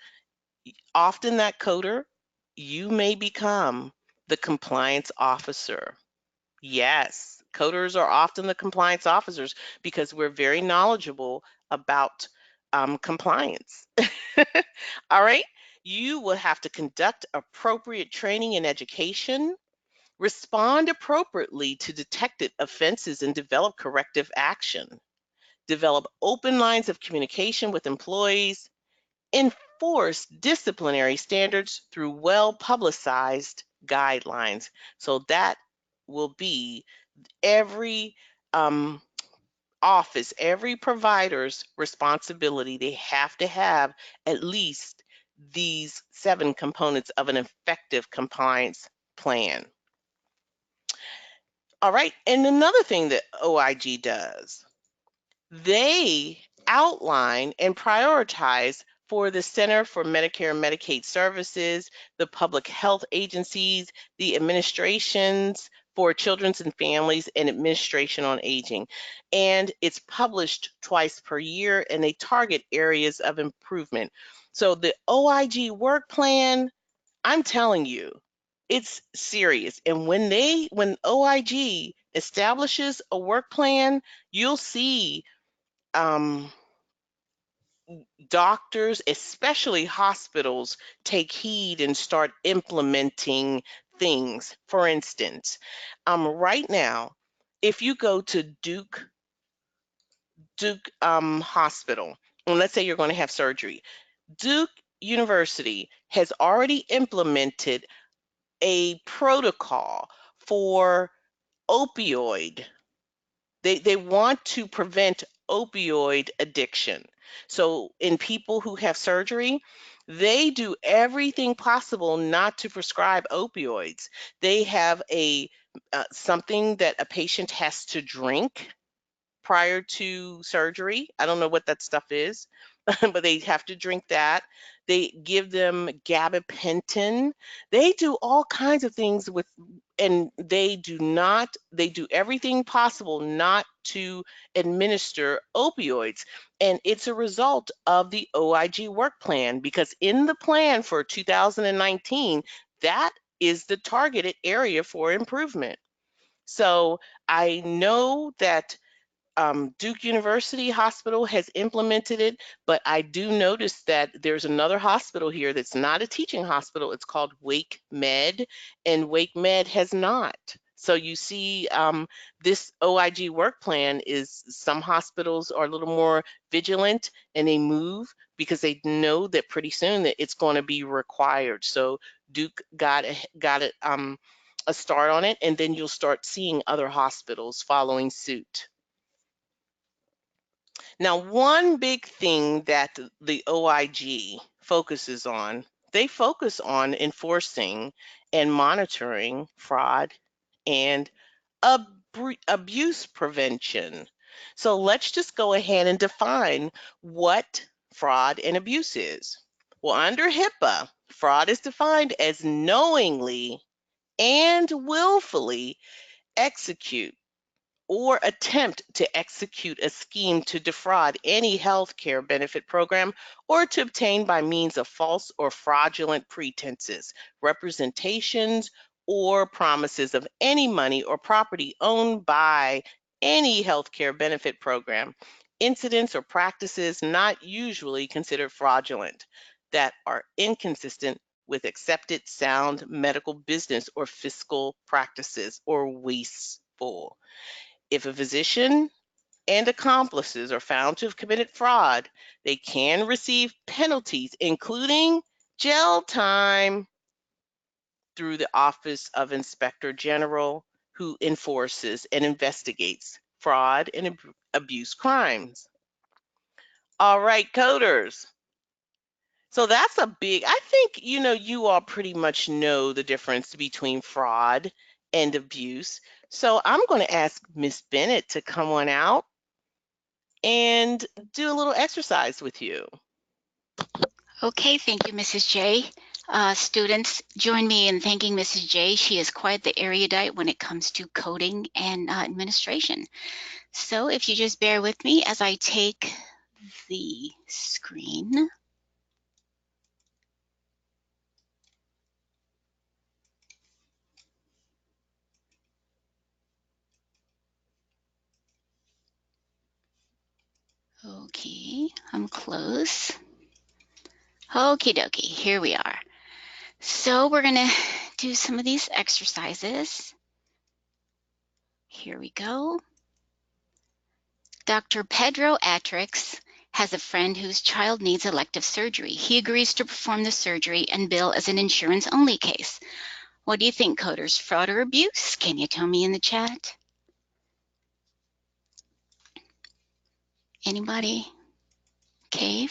often that coder, you may become the compliance officer. Yes, coders are often the compliance officers because we're very knowledgeable about compliance. All right, you will have to conduct appropriate training and education, respond appropriately to detected offenses and develop corrective action, develop open lines of communication with employees, enforce disciplinary standards through well-publicized guidelines. So that will be every office, every provider's responsibility. They have to have at least these 7 components of an effective compliance plan. All right, and another thing that OIG does, they outline and prioritize for the Center for Medicare and Medicaid Services, the public health agencies, the administrations for children's and families, and administration on aging. And it's published twice per year, and they target areas of improvement. So the OIG Work Plan, I'm telling you, it's serious. And when OIG establishes a work plan, you'll see doctors, especially hospitals, take heed and start implementing things. For instance, right now, if you go to Duke Hospital, and let's say you're going to have surgery, Duke University has already implemented a protocol for opioid. They want to prevent opioid addiction. So in people who have surgery, they do everything possible not to prescribe opioids. They have a something that a patient has to drink prior to surgery. I don't know what that stuff is, but they have to drink that. They give them gabapentin. They do all kinds of things with, and they do everything possible not to administer opioids. And it's a result of the OIG work plan, because in the plan for 2019, that is the targeted area for improvement. So I know that Duke University Hospital has implemented it, but I do notice that there's another hospital here that's not a teaching hospital. It's called Wake Med, and Wake Med has not. So you see, this OIG work plan is, some hospitals are a little more vigilant and they move because they know that pretty soon that it's going to be required. So Duke got a start on it, and then you'll start seeing other hospitals following suit. Now, one big thing that the OIG focuses on, they focus on enforcing and monitoring fraud and abuse prevention. So let's just go ahead and define what fraud and abuse is. Well, under HIPAA, fraud is defined as knowingly and willfully execute or attempt to execute a scheme to defraud any health care benefit program or to obtain by means of false or fraudulent pretenses, representations, or promises of any money or property owned by any health care benefit program, incidents or practices not usually considered fraudulent that are inconsistent with accepted sound medical business or fiscal practices or wasteful. If a physician and accomplices are found to have committed fraud, they can receive penalties, including jail time, through the Office of Inspector General, who enforces and investigates fraud and abuse crimes. All right, coders. So that's a big, I think, you all pretty much know the difference between fraud and abuse. So I'm going to ask Miss Bennett to come on out and do a little exercise with you. Okay, thank you, Mrs. J. Students, join me in thanking Mrs. J. She is quite the erudite when it comes to coding and administration. So if you just bear with me as I take the screen. Okay, I'm close. Okie dokie, here we are. So we're gonna do some of these exercises. Here we go. Dr. Pedro Atrix has a friend whose child needs elective surgery. He agrees to perform the surgery and bill as an insurance-only case. What do you think, coders? Fraud or abuse? Can you tell me in the chat? Anybody? Okay,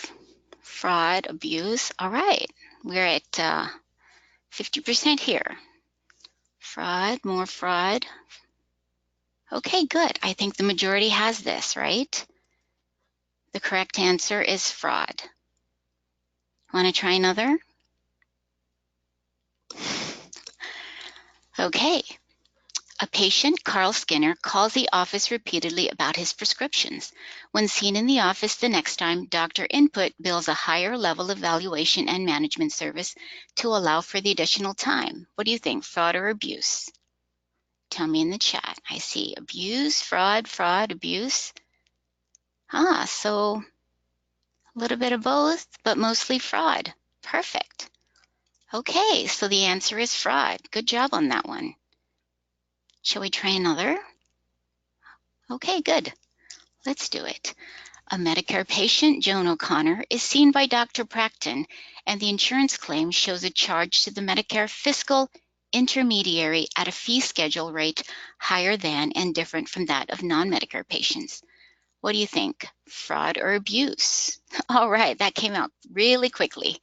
fraud, abuse. All right, we're at 50% here. Fraud, more fraud. Okay, good. I think the majority has this, right? The correct answer is fraud. Want to try another? Okay. A patient, Carl Skinner, calls the office repeatedly about his prescriptions. When seen in the office the next time, Dr. Input bills a higher level of evaluation and management service to allow for the additional time. What do you think, fraud or abuse? Tell me in the chat. I see abuse, fraud, abuse. So a little bit of both, but mostly fraud. Perfect. Okay, so the answer is fraud. Good job on that one. Shall we try another? Okay, good. Let's do it. A Medicare patient, Joan O'Connor, is seen by Dr. Practon, and the insurance claim shows a charge to the Medicare fiscal intermediary at a fee schedule rate higher than and different from that of non-Medicare patients. What do you think, fraud or abuse? All right, that came out really quickly.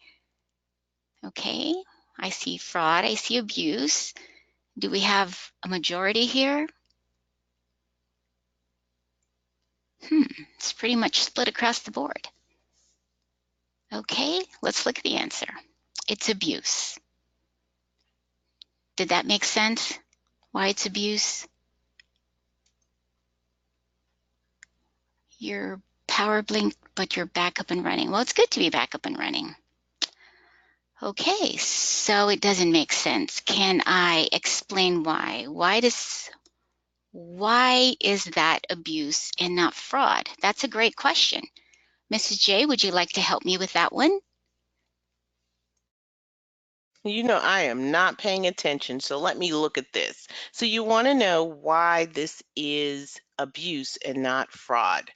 Okay, I see fraud, I see abuse. Do we have a majority here? It's pretty much split across the board. Okay, let's look at the answer. It's abuse. Did that make sense? Why it's abuse? Your power blinked, but you're back up and running. Well, it's good to be back up and running. Okay, so it doesn't make sense. Can I explain why? Why does Why is that abuse and not fraud? That's a great question. Mrs. J, would you like to help me with that one? I am not paying attention, so let me look at this. So you want to know why this is abuse and not fraud.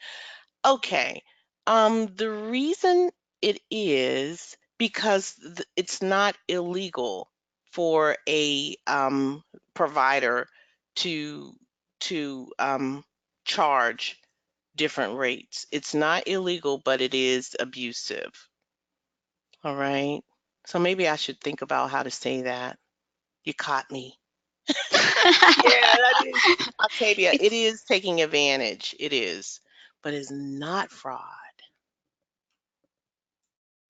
Okay. The reason it is because it's not illegal for a provider to charge different rates. It's not illegal, but it is abusive. All right. So maybe I should think about how to say that. You caught me. Yeah, that is, Octavia, it It's is taking advantage. It is, but it's not fraud.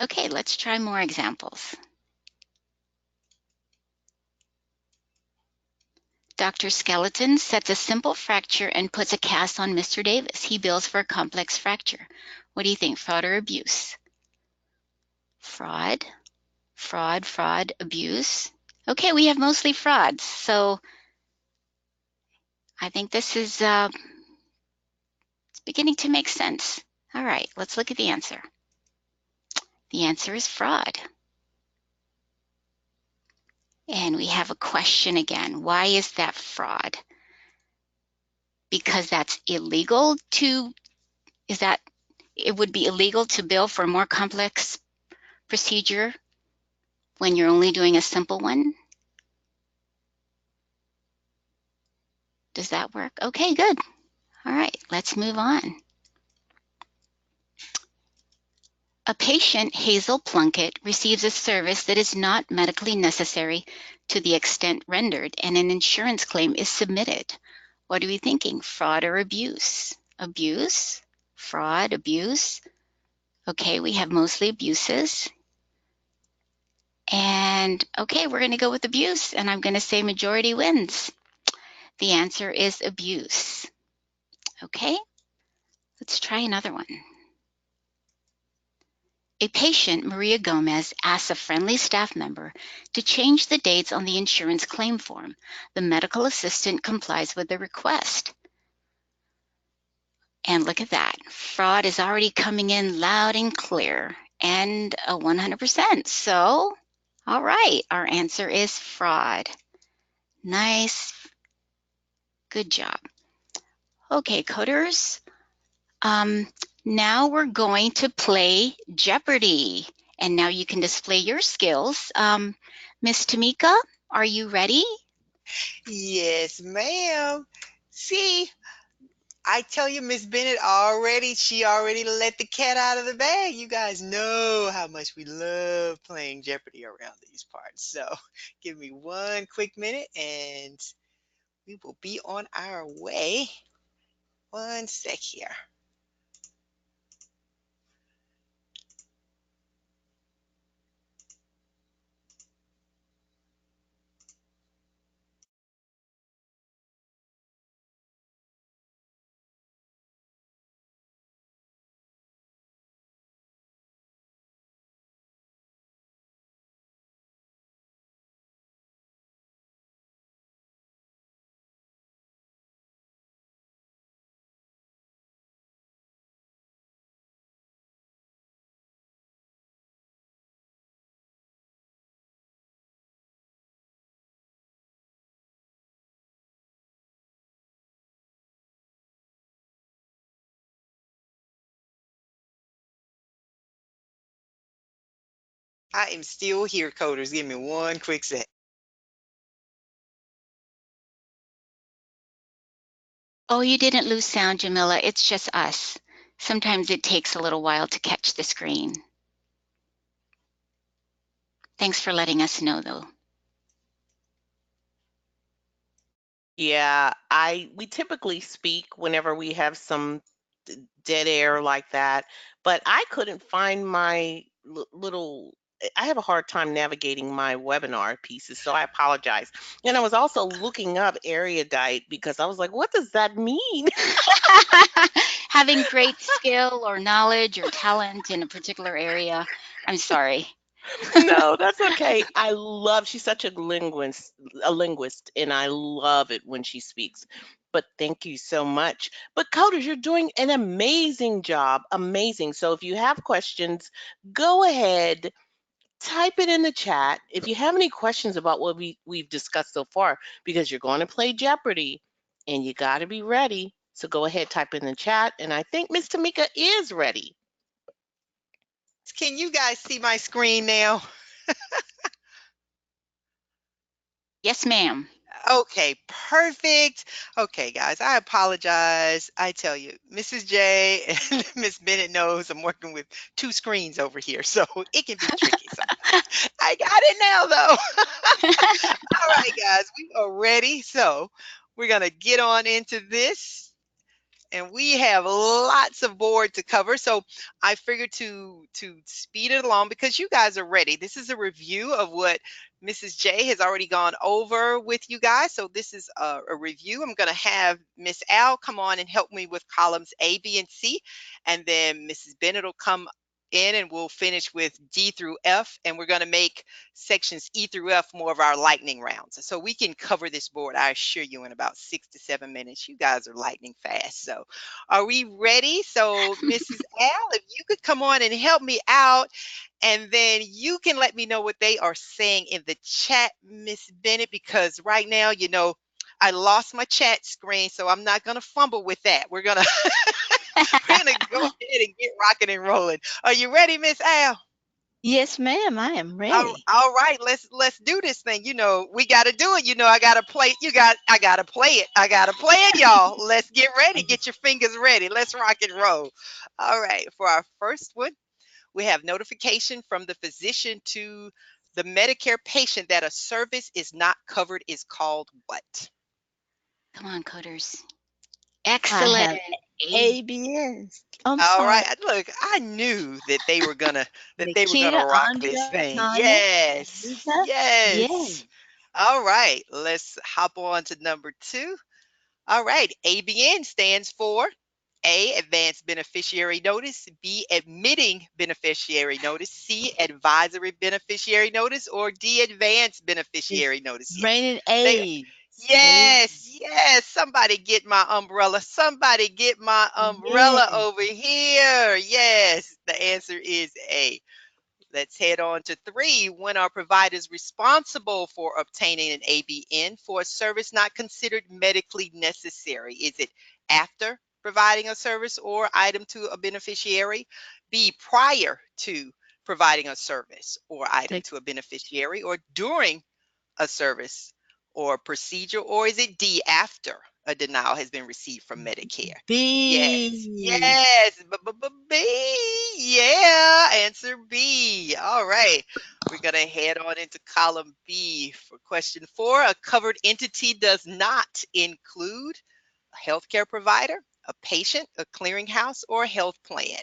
okay, let's try more examples. Dr. Skeleton sets a simple fracture and puts a cast on Mr. Davis. He bills for a complex fracture. What do you think, fraud or abuse? Fraud, fraud, abuse. Okay, we have mostly frauds, so I think this is it's beginning to make sense. All right, let's look at the answer. The answer is fraud. And we have a question again. Why is that fraud? Because that's illegal to, is that, it would be illegal to bill for a more complex procedure when you're only doing a simple one? Does that work? Okay, good. All right, let's move on. A patient, Hazel Plunkett, receives a service that is not medically necessary to the extent rendered, and an insurance claim is submitted. What are we thinking? Fraud or abuse? Abuse? Fraud, abuse? Okay, we have mostly abuses. And okay, we're going to go with abuse, and I'm going to say majority wins. The answer is abuse. Okay, let's try another one. A patient, Maria Gomez, asks a friendly staff member to change the dates on the insurance claim form. The medical assistant complies with the request. And look at that. Fraud is already coming in loud and clear, and a 100%. So, all right, our answer is fraud. Nice. Good job. Okay, coders. Now we're going to play Jeopardy! And now you can display your skills. Miss Tamika, are you ready? Yes, ma'am. See, I tell you, Miss Bennett already, she already let the cat out of the bag. You guys know how much we love playing Jeopardy around these parts. So give me one quick minute and we will be on our way. One sec here. I am still here, coders. Give me one quick sec. Oh, you didn't lose sound, Jamila. It's just us. Sometimes it takes a little while to catch the screen. Thanks for letting us know, though. Yeah, we typically speak whenever we have some dead air like that, but I couldn't find my little. I have a hard time navigating my webinar pieces, so I apologize. And I was also looking up erudite because I was like, what does that mean? Having great skill or knowledge or talent in a particular area. I'm sorry. No, that's okay. She's such a linguist, and I love it when she speaks. but thank you so much. But coders, you're doing an amazing job. Amazing. So if you have questions, go ahead, type it in the chat. If you have any questions about what we've discussed so far, because you're going to play Jeopardy and you got to be ready. So go ahead, type in the chat. And I think Miss Tamika is ready. Can you guys see my screen now? Yes, ma'am. Okay, perfect. Okay, guys, I apologize. I tell you, Mrs. J and Miss Bennett knows I'm working with two screens over here, so it can be tricky sometimes. I got it now, though. All right, guys, we are ready. So we're going to get on into this. And we have lots of board to cover. So I figured to speed it along because you guys are ready. This is a review of what Mrs. J has already gone over with you guys. So this is a review. I'm going to have Miss Al come on and help me with columns A, B, and C. And then Mrs. Bennett will come in and we'll finish with D through F. And we're going to make sections E through F more of our lightning rounds. So we can cover this board, I assure you, in about 6 to 7 minutes. You guys are lightning fast. So are we ready? So Mrs. Al, if you could come on and help me out, and then you can let me know what they are saying in the chat, Miss Bennett, because right now, I lost my chat screen, so I'm not gonna fumble with that. We're gonna we're gonna go ahead and get rocking and rolling. Are you ready, Miss Al? Yes, ma'am, I am All, ready. all right, let's do this thing. We got to do it. I got to play. I got to play it. I got to play it, y'all. Let's get ready. Get your fingers ready. Let's rock and roll. All right, for our first one, we have notification from the physician to the Medicare patient that a service is not covered is called what? Come on, coders. I Excellent. have A. ABS. I'm All right. sorry. Look, I knew that they were gonna Nikita, rock Andrea, this thing. Tanya, Yes. Anita. Yes. Yes. All right. Let's hop on to number two. All right. ABN stands for A, advanced beneficiary notice, B, admitting beneficiary notice, C, advisory beneficiary notice, or D, advanced It's beneficiary notice. raining They A's. A. Yes, yes. Somebody get my umbrella. Somebody get my umbrella Yes. over here. Yes, the answer is A. Let's head on to three. When are providers responsible for obtaining an ABN for a service not considered medically necessary? Is it after providing a service or item to a beneficiary? B, prior to providing a service or item The to a beneficiary, or during a service or procedure, or is it D, after a denial has been received from Medicare? Yes, B. yes, B, yeah, answer B. All right, we're gonna head on into column B for question four. A covered entity does not include a healthcare provider, a patient, a clearinghouse, or a health plan.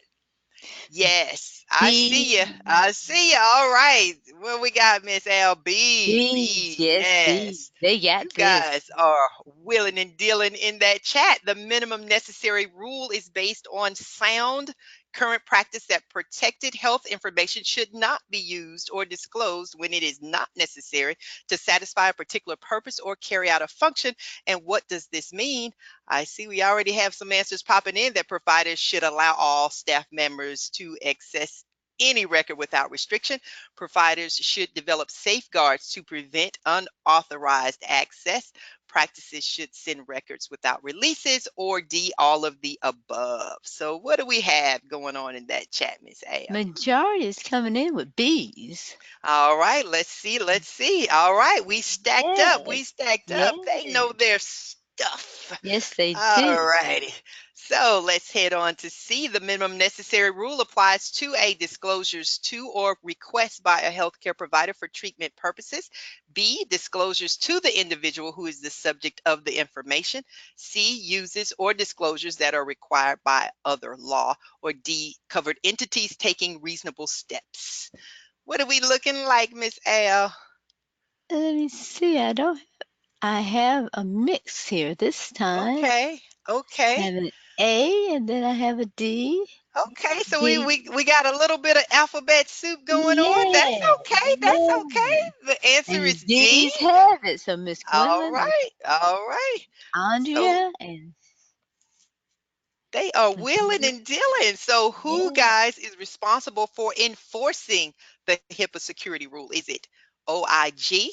Yes, I see you. B. I see you. All right. What we got, Miss L? B. B. B. Yes, B. Yes. They You got this. guys are willing and dealing in that chat. The minimum necessary rule is based on sound current practice that protected health information should not be used or disclosed when it is not necessary to satisfy a particular purpose or carry out a function. And what does this mean? I see we already have some answers popping in that providers should allow all staff members to access any record without restriction. Providers should develop safeguards to prevent unauthorized access. Practices should send records without releases, or D, all of the above. So what do we have going on in that chat, Miss A? Majority is coming in with B's. All right, let's see. Let's see. All right, we stacked up. We Yes. stacked up. They Yes. know their stuff. Yes, they All do. righty. So let's head on to C. The minimum necessary rule applies to A, disclosures to or requests by a healthcare provider for treatment purposes. B, disclosures to the individual who is the subject of the information. C, uses or disclosures that are required by other law. Or D, covered entities taking reasonable steps. What are we looking like, Miss Al? Let me see. I have a mix here this time. Okay, okay. Have it. A, and then I have a D. Okay, so D. we got a little bit of alphabet soup going on. That's Yeah, okay. That's okay. yeah. The answer And the is D. D's have it. So Miss All Gwendolyn, Miss right. All right. So Andrea, and they are Miss willing Mary. and dealing. So who, Yeah. guys, is responsible for enforcing the HIPAA security rule? Is it OIG,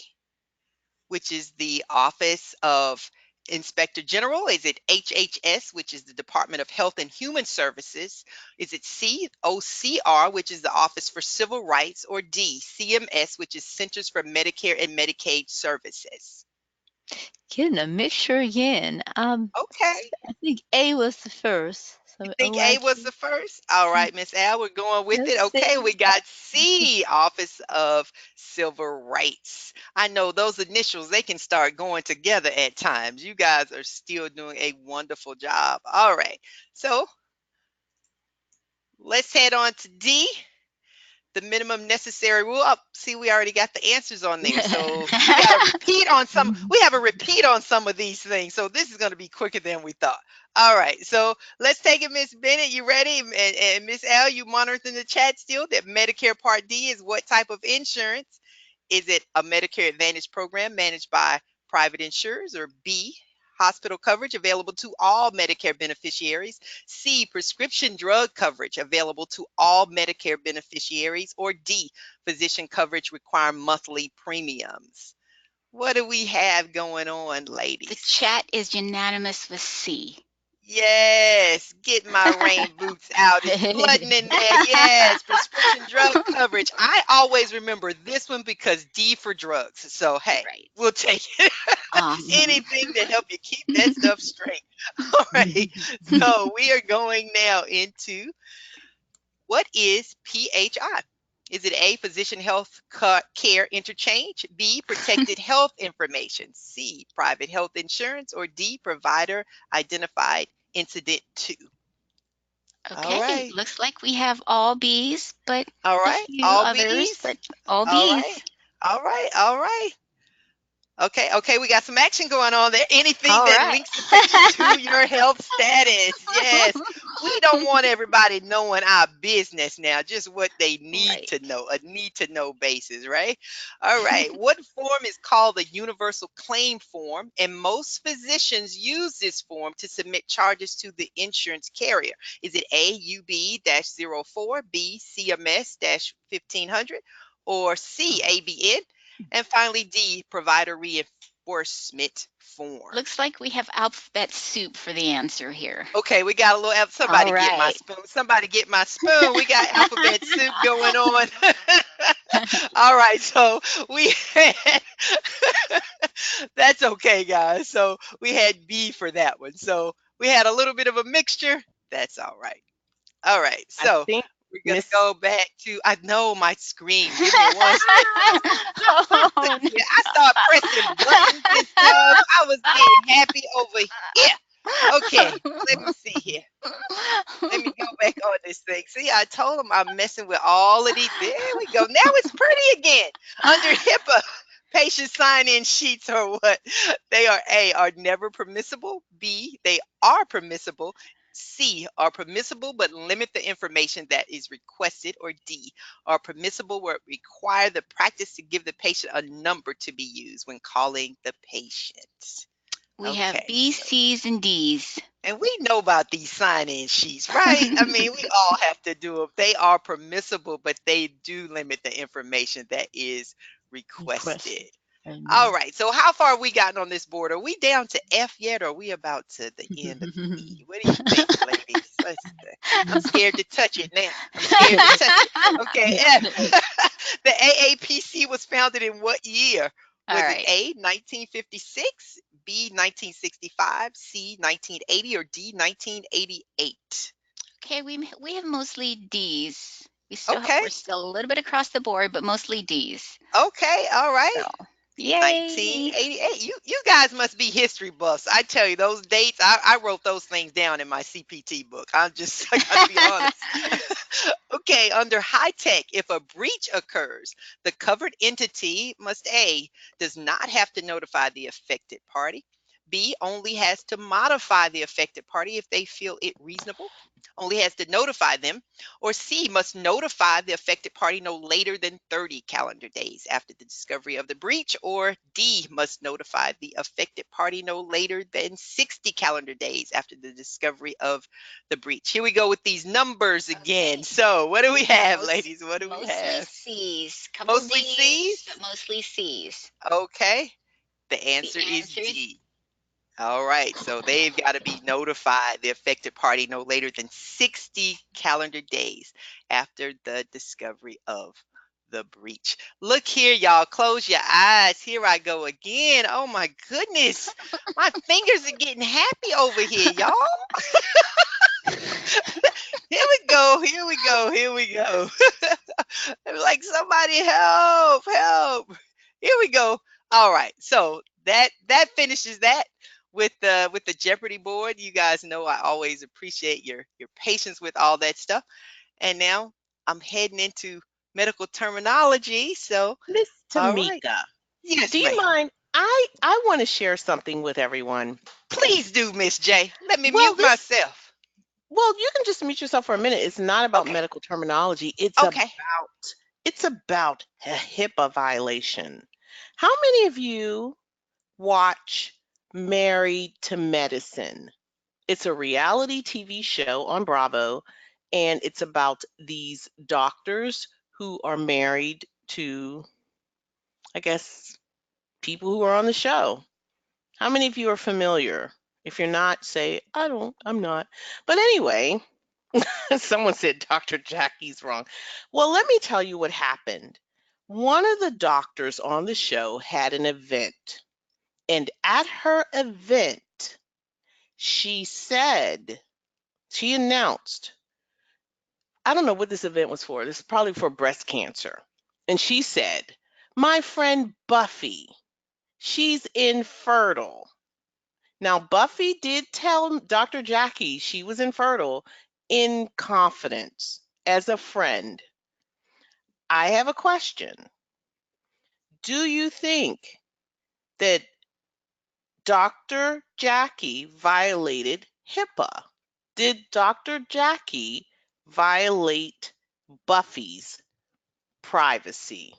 which is the Office of Inspector General? Is it HHS, which is the Department of Health and Human Services? Is it C, OCR, which is the Office for Civil Rights? Or D, CMS, which is Centers for Medicare and Medicaid Services? Getting a mixture again. Okay. I think A was the first. You So think A was the OIG. first? All right, Miss Al, we're going with Let's it. Okay, see. we got C, Office of Civil Rights. I know those initials, they can start going together at times. You guys are still doing a wonderful job. All right, so let's head on to D, the minimum necessary rule. Oh, see, we already got the answers on there. So we got a repeat on some, we have a repeat on some of these things. So this is going to be quicker than we thought. All right. So let's take it, Miss Bennett. You ready? And Miss L, you monitoring the chat still that Medicare Part D is what type of insurance? Is it a Medicare Advantage program managed by private insurers, or B, hospital coverage available to all Medicare beneficiaries? C, prescription drug coverage available to all Medicare beneficiaries? Or D, physician coverage require monthly premiums? What do we have going on, The ladies? chat is unanimous with C. Yes, get my rain boots out. It's flooding in there. Yes, prescription drug coverage. I always remember this one because D for drugs. So, hey, Right. we'll take it. Awesome. Anything to help you keep that stuff straight. All right. So, we are going now into, what is PHI? Is it A, physician health care interchange, B, protected health information, C, private health insurance, or D, provider identified incident to? All Okay, right. looks like we have all B's, but All a right. few All others, B's. but all All right. B's. All right. All right. Okay, okay, we got some action going on there. Anything All that right. links the patient to your health status. Yes. We don't want everybody knowing our business now, just what they need Right. to know, a need to know basis, right? All right. What form is called the universal claim form? And most physicians use this form to submit charges to the insurance carrier. Is it A, UB-04, B, CMS-1500, or C, ABN? And finally, D, provider reinforcement form. Looks like we have alphabet soup for the answer here. Okay, we got a little, All somebody get my right. spoon. Somebody get my spoon. We got alphabet soup going on. All right, so we had, that's okay, guys. So we had B for that one. So we had a little bit of a mixture. That's all right. All right, I so think we're gonna Miss go back to, I know my screen. Give me one Oh, no. yeah, I started pressing buttons and stuff. I was getting happy over here. Okay, let me see here. Let me go back on this thing. See, I told them I'm messing with all of these. There we go. Now it's pretty again. Under HIPAA, patient sign-in sheets are what? They are A, are never permissible. B, they are permissible. C, are permissible but limit the information that is requested. Or D, are permissible but require the practice to give the patient a number to be used when calling the patient. We have Okay, B's, so C's, and D's. and we know about these sign-in sheets, right? I mean, we all have to do them. They are permissible, but they do limit the information that is requested. Requested. All Amen. right. So how far have we gotten on this board? Are we down to F yet, or are we about to the end of E? What do you think, ladies? I'm scared to touch it now. I'm scared to touch it. Okay, F. The AAPC was founded in what year? All Was it right. A, 1956, B, 1965, C, 1980, or D, 1988? Okay, we have mostly D's. Okay. We're still a little bit across the board, but mostly D's. Okay. All right. So, yay! 1988. You guys must be history buffs. I tell you, those dates, I wrote those things down in my CPT book. I gotta be honest. Okay, under high tech, if a breach occurs, the covered entity must A, does not have to notify the affected party. B, only has to modify the affected party if they feel it reasonable, only has to notify them. Or C, must notify the affected party no later than 30 calendar days after the discovery of the breach. Or D, must notify the affected party no later than 60 calendar days after the discovery of the breach. Here we go with these numbers again. Okay. So what do we have, Most, ladies? What do we mostly have? C's. Couple Mostly D's, C's? but mostly C's. Okay. The The answer is answer is D. All right, so they've got to be notified, the affected party, no later than 60 calendar days after the discovery of the breach. Look here, y'all. Close your eyes. Here I go again. Oh my goodness. My fingers are getting happy over here, y'all. Here we go. Here we go. Here we go. I'm like, somebody help, help. Here we go. All right. So that finishes that with the Jeopardy board. You guys know I always appreciate your patience with all that stuff. And now I'm heading into medical terminology. So, Miss all right. Tamika, Yes, do you ma'am. mind? I want to share something with everyone. Please do, Miss J. Let me Well, mute this myself. well, you can just mute yourself for a minute. It's not about Okay. medical terminology. Okay. It's about a HIPAA violation. How many of you watch Married to Medicine? It's a reality TV show on Bravo, and it's about these doctors who are married to, I guess, people who are on the show. How many of you are familiar? If you're not, say, I'm not. But anyway, someone said Dr. Jackie's wrong. Well, let me tell you what happened. One of the doctors on the show had an event, and at her event, she announced, I don't know what this event was for. This is probably for breast cancer. And she said, my friend Buffy, she's infertile. Now, Buffy did tell Dr. Jackie she was infertile in confidence as a friend. I have a question. Do you think that Dr. Jackie violated HIPAA? Did Dr. Jackie violate Buffy's privacy?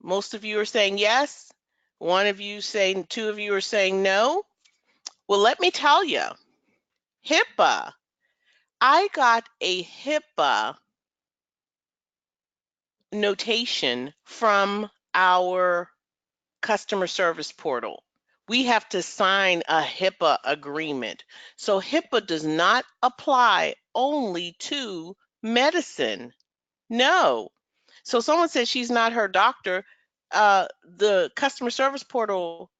Most of you are saying yes. Two of you are saying no. Well, let me tell you, HIPAA. I got a HIPAA notation from our customer service portal. We have to sign a HIPAA agreement. So HIPAA does not apply only to medicine. No. So someone says she's not her doctor. The customer service portal,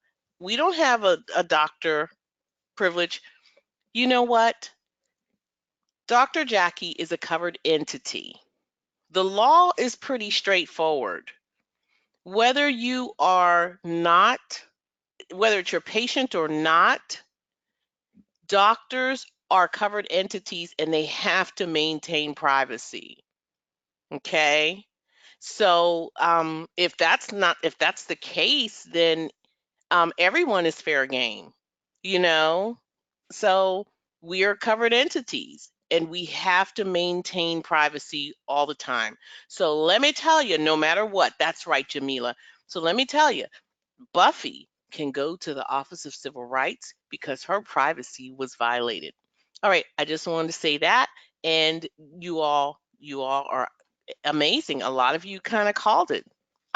we don't have a doctor privilege. You know what? Dr. Jackie is a covered entity. The law is pretty straightforward. Whether you are not, whether it's your patient or not, doctors are covered entities and they have to maintain privacy. Okay. So if that's the case, then everyone is fair game, you know? So we are covered entities and we have to maintain privacy all the time. So let me tell you, no matter what, that's right, Jamila. So let me tell you, Buffy can go to the Office of Civil Rights because her privacy was violated. All right, I just wanted to say that, and you all are amazing. A lot of you kind of called it.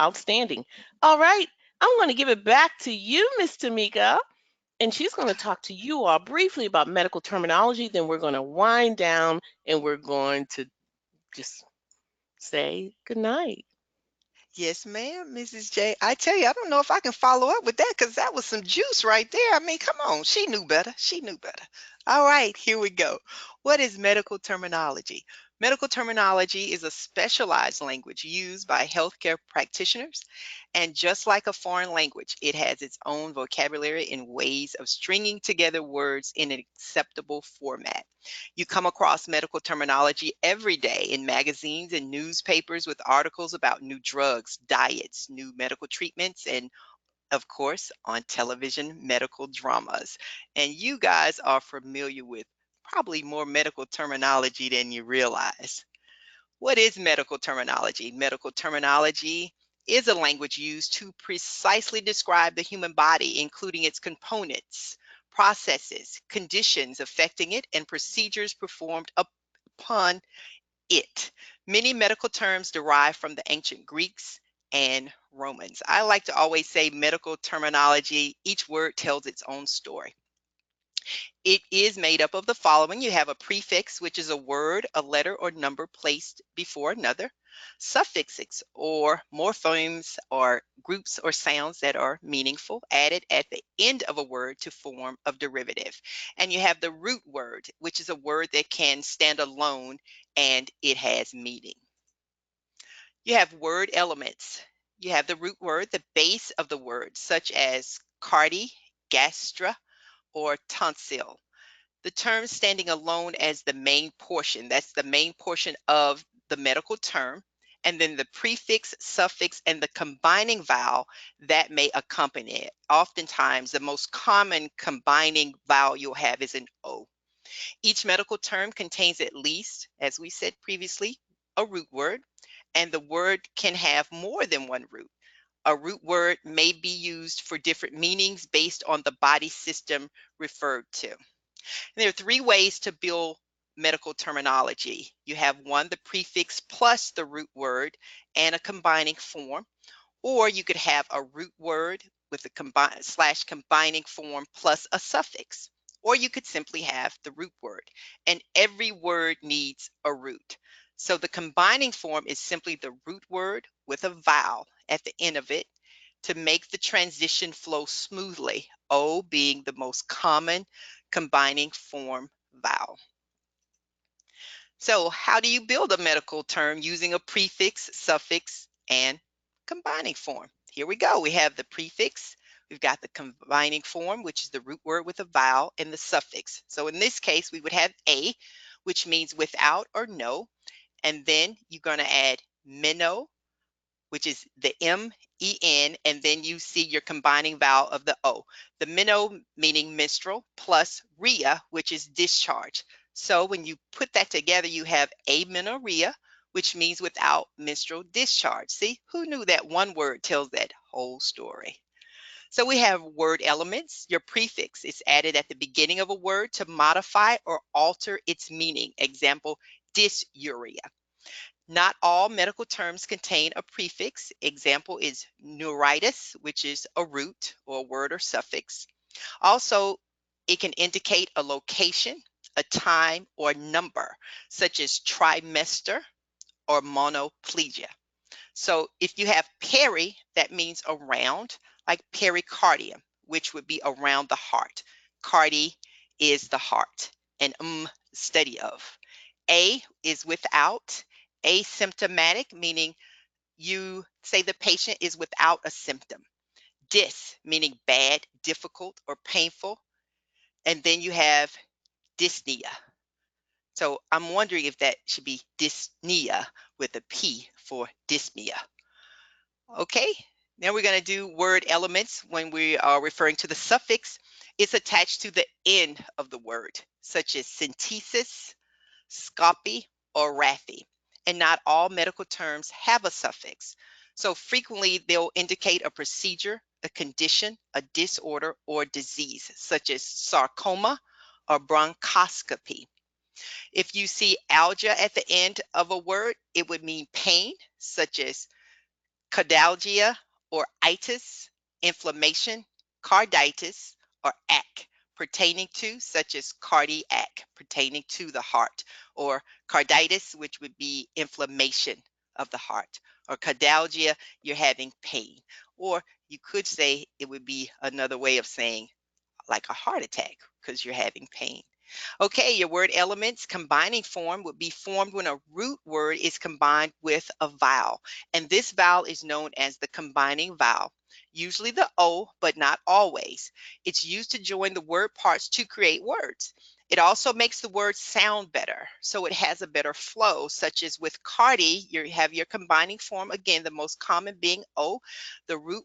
Outstanding. All right, I'm going to give it back to you, Miss Tamika, and she's going to talk to you all briefly about medical terminology. Then we're going to wind down and we're going to just say good night. Yes, ma'am, Mrs. J. I tell you, I don't know if I can follow up with that because that was some juice right there. I mean, come on. She knew better. She knew better. All right, here we go. What is medical terminology? Medical terminology is a specialized language used by healthcare practitioners. And just like a foreign language, it has its own vocabulary and ways of stringing together words in an acceptable format. You come across medical terminology every day in magazines and newspapers with articles about new drugs, diets, new medical treatments, and of course, on television medical dramas. And you guys are familiar with probably more medical terminology than you realize. What is medical terminology? Medical terminology is a language used to precisely describe the human body, including its components, processes, conditions affecting it, and procedures performed upon it. Many medical terms derive from the ancient Greeks and Romans. I like to always say medical terminology, each word tells its own story. It is made up of the following. You have a prefix, which is a word, a letter, or number placed before another. Suffixes or morphemes are groups or sounds that are meaningful, added at the end of a word to form a derivative. And you have the root word, which is a word that can stand alone and it has meaning. You have word elements. You have the root word, the base of the word, such as cardi, gastra, or tonsil. The term standing alone as the main portion, that's the main portion of the medical term. And then the prefix, suffix, and the combining vowel that may accompany it. Oftentimes, the most common combining vowel you'll have is an O. Each medical term contains at least, as we said previously, a root word, and the word can have more than one root. A root word may be used for different meanings based on the body system referred to. And there are three ways to build medical terminology. You have one, the prefix plus the root word and a combining form, or you could have a root word with a combining form plus a suffix, or you could simply have the root word. And every word needs a root. So the combining form is simply the root word with a vowel at the end of it to make the transition flow smoothly, O being the most common combining form vowel. So how do you build a medical term using a prefix, suffix, and combining form? Here we go. We have the prefix. We've got the combining form, which is the root word with a vowel, and the suffix. So in this case, we would have a, which means without or no. And then you're going to add meno, which is the M-E-N, and then you see your combining vowel of the O. The meno meaning menstrual plus rhea, which is discharge. So when you put that together, you have amenorrhea, which means without menstrual discharge. See, who knew that one word tells that whole story? So we have word elements. Your prefix is added at the beginning of a word to modify or alter its meaning. Example, dysuria. Not all medical terms contain a prefix. Example is neuritis, which is a root or a word or suffix. Also, it can indicate a location, a time, or number, such as trimester or monoplegia. So if you have peri, that means around, like pericardium, which would be around the heart. Cardi is the heart, and study of. A is without, asymptomatic, meaning you say the patient is without a symptom. Dys, meaning bad, difficult, or painful. And then you have dyspnea. So I'm wondering if that should be dyspnea with a P for dyspnea. Okay, now we're going to do word elements. When we are referring to the suffix, it's attached to the end of the word, such as synthesis, scopy, or raphy. And not all medical terms have a suffix. So frequently they'll indicate a procedure, a condition, a disorder, or disease, such as sarcoma or bronchoscopy. If you see algia at the end of a word, it would mean pain, such as caudalgia or itis, inflammation, carditis, or ac, pertaining to, such as cardiac, pertaining to the heart, or carditis, which would be inflammation of the heart, or caudalgia, you're having pain. Or you could say it would be another way of saying like a heart attack because you're having pain. Okay, your word elements combining form would be formed when a root word is combined with a vowel. And this vowel is known as the combining vowel, usually the O, but not always. It's used to join the word parts to create words. It also makes the word sound better, so it has a better flow, such as with cardi, you have your combining form, again, the most common being O, the root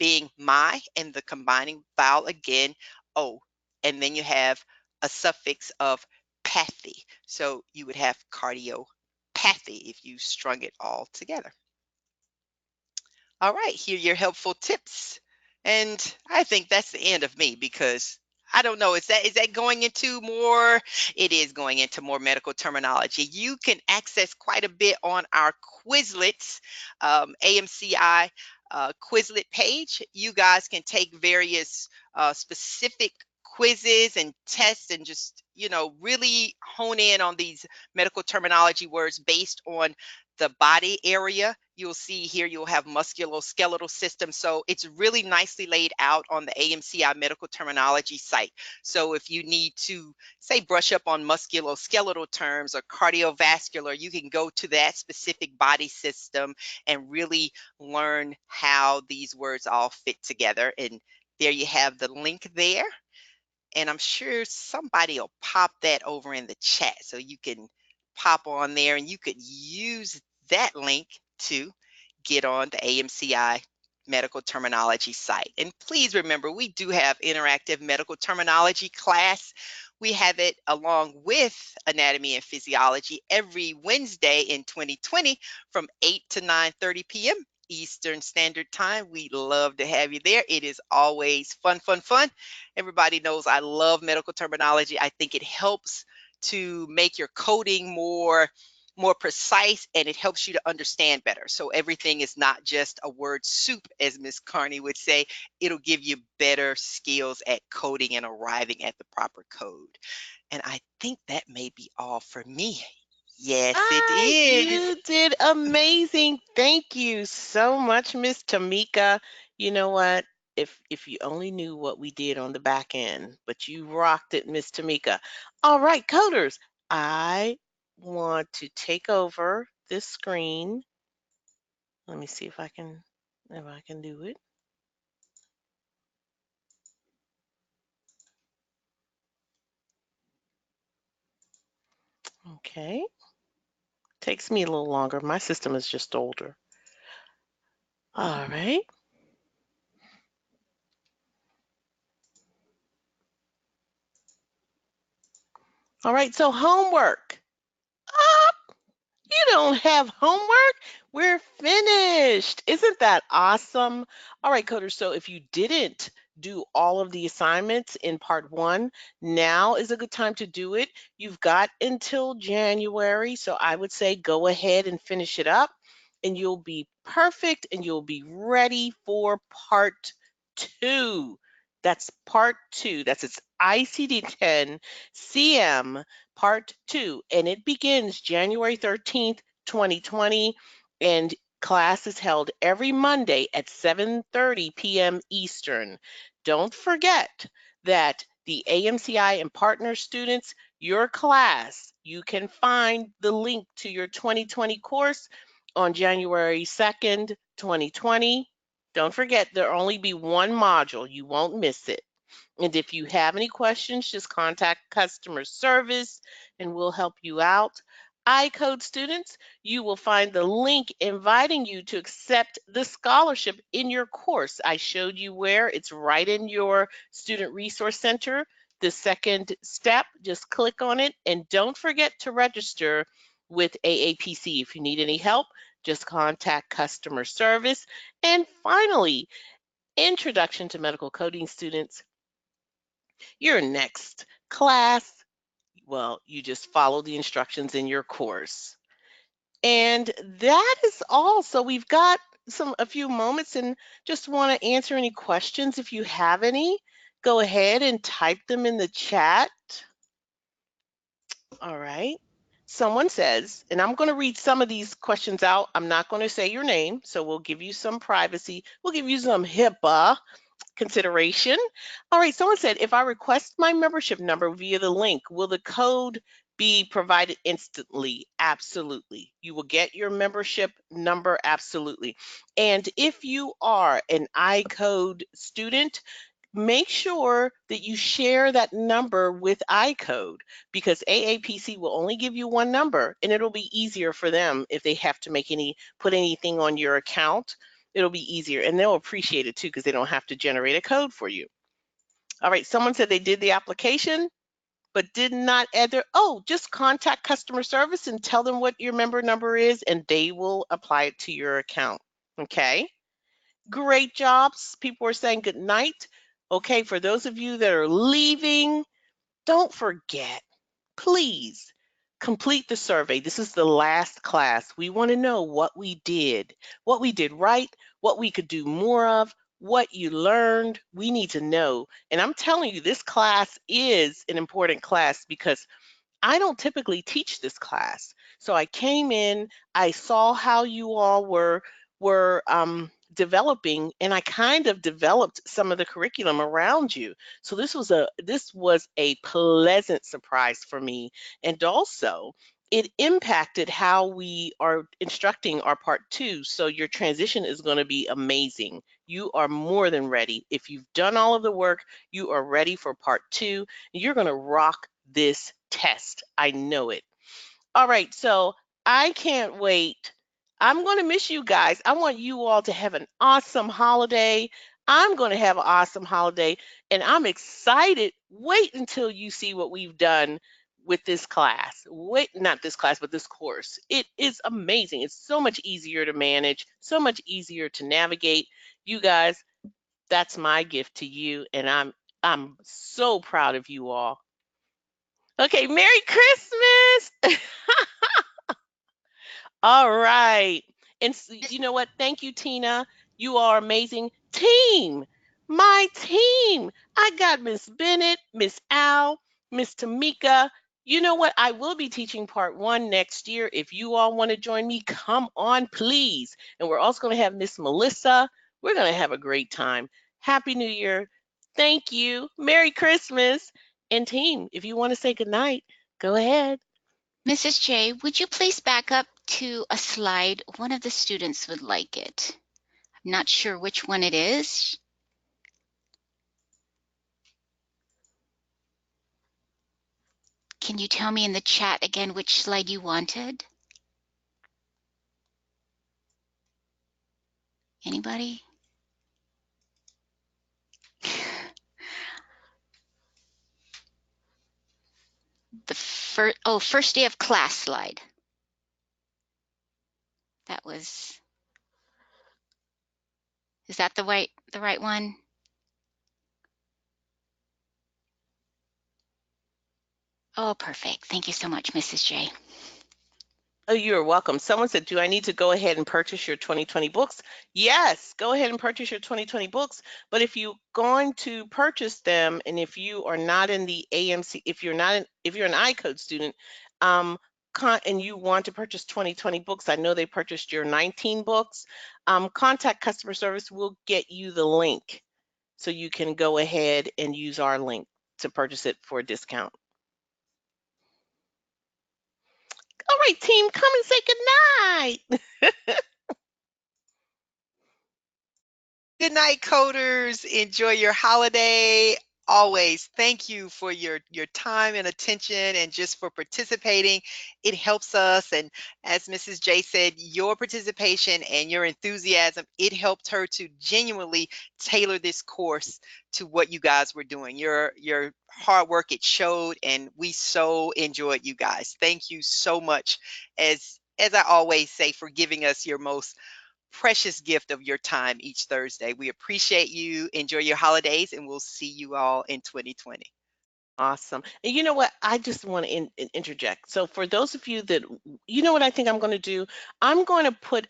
being my, and the combining vowel again, O. And then you have a suffix of pathy. So you would have cardiopathy if you strung it all together. All right, here are your helpful tips. And I think that's the end of me because I don't know, is that going into more? It is going into more medical terminology. You can access quite a bit on our Quizlets, AMCI Quizlet page. You guys can take various specific quizzes and tests and just, really hone in on these medical terminology words based on the body area. You'll see here you'll have musculoskeletal system. So it's really nicely laid out on the AMCI medical terminology site. So if you need to, say, brush up on musculoskeletal terms or cardiovascular, you can go to that specific body system and really learn how these words all fit together. And there you have the link there. And I'm sure somebody will pop that over in the chat so you can pop on there and you could use that link to get on the AMCI medical terminology site. And please remember, we do have interactive medical terminology class. We have it along with anatomy and physiology every Wednesday in 2020 from 8 to 9:30 p.m. Eastern Standard Time. We love to have you there. It is always fun, fun, fun. Everybody knows I love medical terminology. I think it helps to make your coding more precise, and it helps you to understand better. So everything is not just a word soup, as Miss Carney would say. It'll give you better skills at coding and arriving at the proper code. And I think that may be all for me. Yes, it is. You did amazing. Thank you so much, Miss Tamika. You know what? If you only knew what we did on the back end, but you rocked it, Miss Tamika. All right, coders, I want to take over this screen. Let me see if I can do it. Okay. Takes me a little longer. My system is just older. All right. All right, so homework. You don't have homework? We're finished. Isn't that awesome? All right, coders. So if you didn't do all of the assignments in part one, now is a good time to do it. You've got until January. So I would say go ahead and finish it up, and you'll be perfect and you'll be ready for part two. That's part two. That's its ICD-10 CM part two, and it begins January 13th, 2020, and class is held every Monday at 7:30 p.m. Eastern. Don't forget that the AMCI and partner students, your class, you can find the link to your 2020 course on January 2nd, 2020. Don't forget, there'll only be one module. You won't miss it. And if you have any questions, just contact customer service and we'll help you out. iCode students, you will find the link inviting you to accept the scholarship in your course. I showed you where. It's right in your Student Resource Center. The second step, just click on it and don't forget to register with AAPC. If you need any help, just contact customer service. And finally, Introduction to Medical Coding students, your next class, well, you just follow the instructions in your course. And that is all. So we've got a few moments and just want to answer any questions. If you have any, go ahead and type them in the chat. All right. Someone says, and I'm going to read some of these questions out. I'm not going to say your name, so we'll give you some privacy. We'll give you some HIPAA consideration. All right, someone said, if I request my membership number via the link, will the code be provided instantly? Absolutely. You will get your membership number, absolutely. And if you are an iCode student, make sure that you share that number with iCode because AAPC will only give you one number and it'll be easier for them if they have to put anything on your account. it'll be easier, and they'll appreciate it too because they don't have to generate a code for you. All right, someone said they did the application but did not add their, oh, just contact customer service and tell them what your member number is and they will apply it to your account. Okay, great jobs. People are saying good night. Okay, for those of you that are leaving, don't forget, please complete the survey. This is the last class. We want to know what we did right, what we could do more of, what you learned. We need to know. And I'm telling you, this class is an important class because I don't typically teach this class. So I came in, I saw how you all were developing, and I kind of developed some of the curriculum around you. So this was a pleasant surprise for me. And also it impacted how we are instructing our part 2. So your transition is going to be amazing. You are more than ready. If you've done all of the work, you are ready for part 2. You're going to rock this test. I know it. All right, so I can't wait. I'm going to miss you guys. I want you all to have an awesome holiday. I'm going to have an awesome holiday, and I'm excited. Wait until you see what we've done with this class. Wait, not this class, but this course. It is amazing. It's so much easier to manage, so much easier to navigate. You guys, that's my gift to you, and I'm so proud of you all. Okay, Merry Christmas. All right. And you know what? Thank you, Tina. You are amazing. Team, my team. I got Miss Bennett, Miss Al, Miss Tamika. You know what? I will be teaching part 1 next year. If you all want to join me, come on, please. And we're also going to have Miss Melissa. We're going to have a great time. Happy New Year. Thank you. Merry Christmas. And team, if you want to say goodnight, go ahead. Mrs. J, would you please back up to a slide? One of the students would like it. I'm not sure which one it is. Can you tell me in the chat again which slide you wanted? Anybody? The first day of class slide. Is that the right one? Oh, perfect. Thank you so much, Mrs. J. Oh, you're welcome. Someone said, do I need to go ahead and purchase your 2020 books? Yes, go ahead and purchase your 2020 books. But if you're going to purchase them, and if you are not in the AMC, if you're an iCode student, and you want to purchase 2020 books, I know they purchased your 19 books, contact customer service. We'll get you the link so you can go ahead and use our link to purchase it for a discount. All right, team, come and say goodnight. Good night, coders. Enjoy your holiday. Always thank you for your time and attention and just for participating. It helps us. And as Mrs. J said, your participation and your enthusiasm, it helped her to genuinely tailor this course to what you guys were doing. Your hard work, it showed, and we so enjoyed you guys. Thank you so much, as I always say, for giving us your most precious gift of your time each Thursday. We appreciate you. Enjoy your holidays, and we'll see you all in 2020. Awesome. And you know what? I just want to interject. So for those of you that, you know what I think I'm going to do? I'm going to put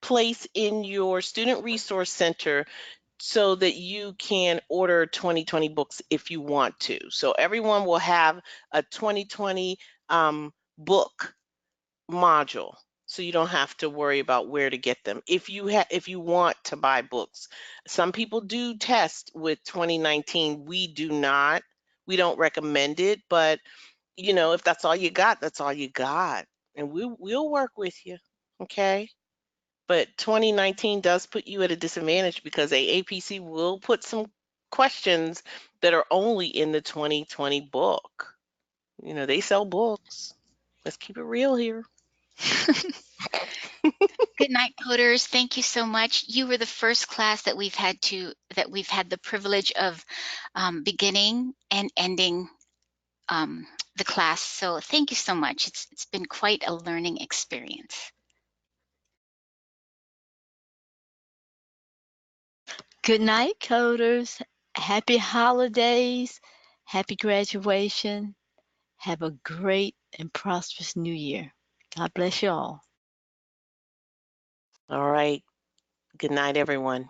place in your student resource center so that you can order 2020 books if you want to. So everyone will have a 2020 book module, so you don't have to worry about where to get them if you want to buy books. Some people do test with 2019. We don't recommend it, but you know, if that's all you got, that's all you got, and we'll work with you. Okay, but 2019 does put you at a disadvantage because AAPC will put some questions that are only in the 2020 book. You know, they sell books. Let's keep it real here. Good night, coders. Thank you so much. You were the first class that we've had the privilege of beginning and ending the class. So thank you so much. It's been quite a learning experience. Good night, coders. Happy holidays. Happy graduation. Have a great and prosperous new year. God bless you all. All right. Good night, everyone.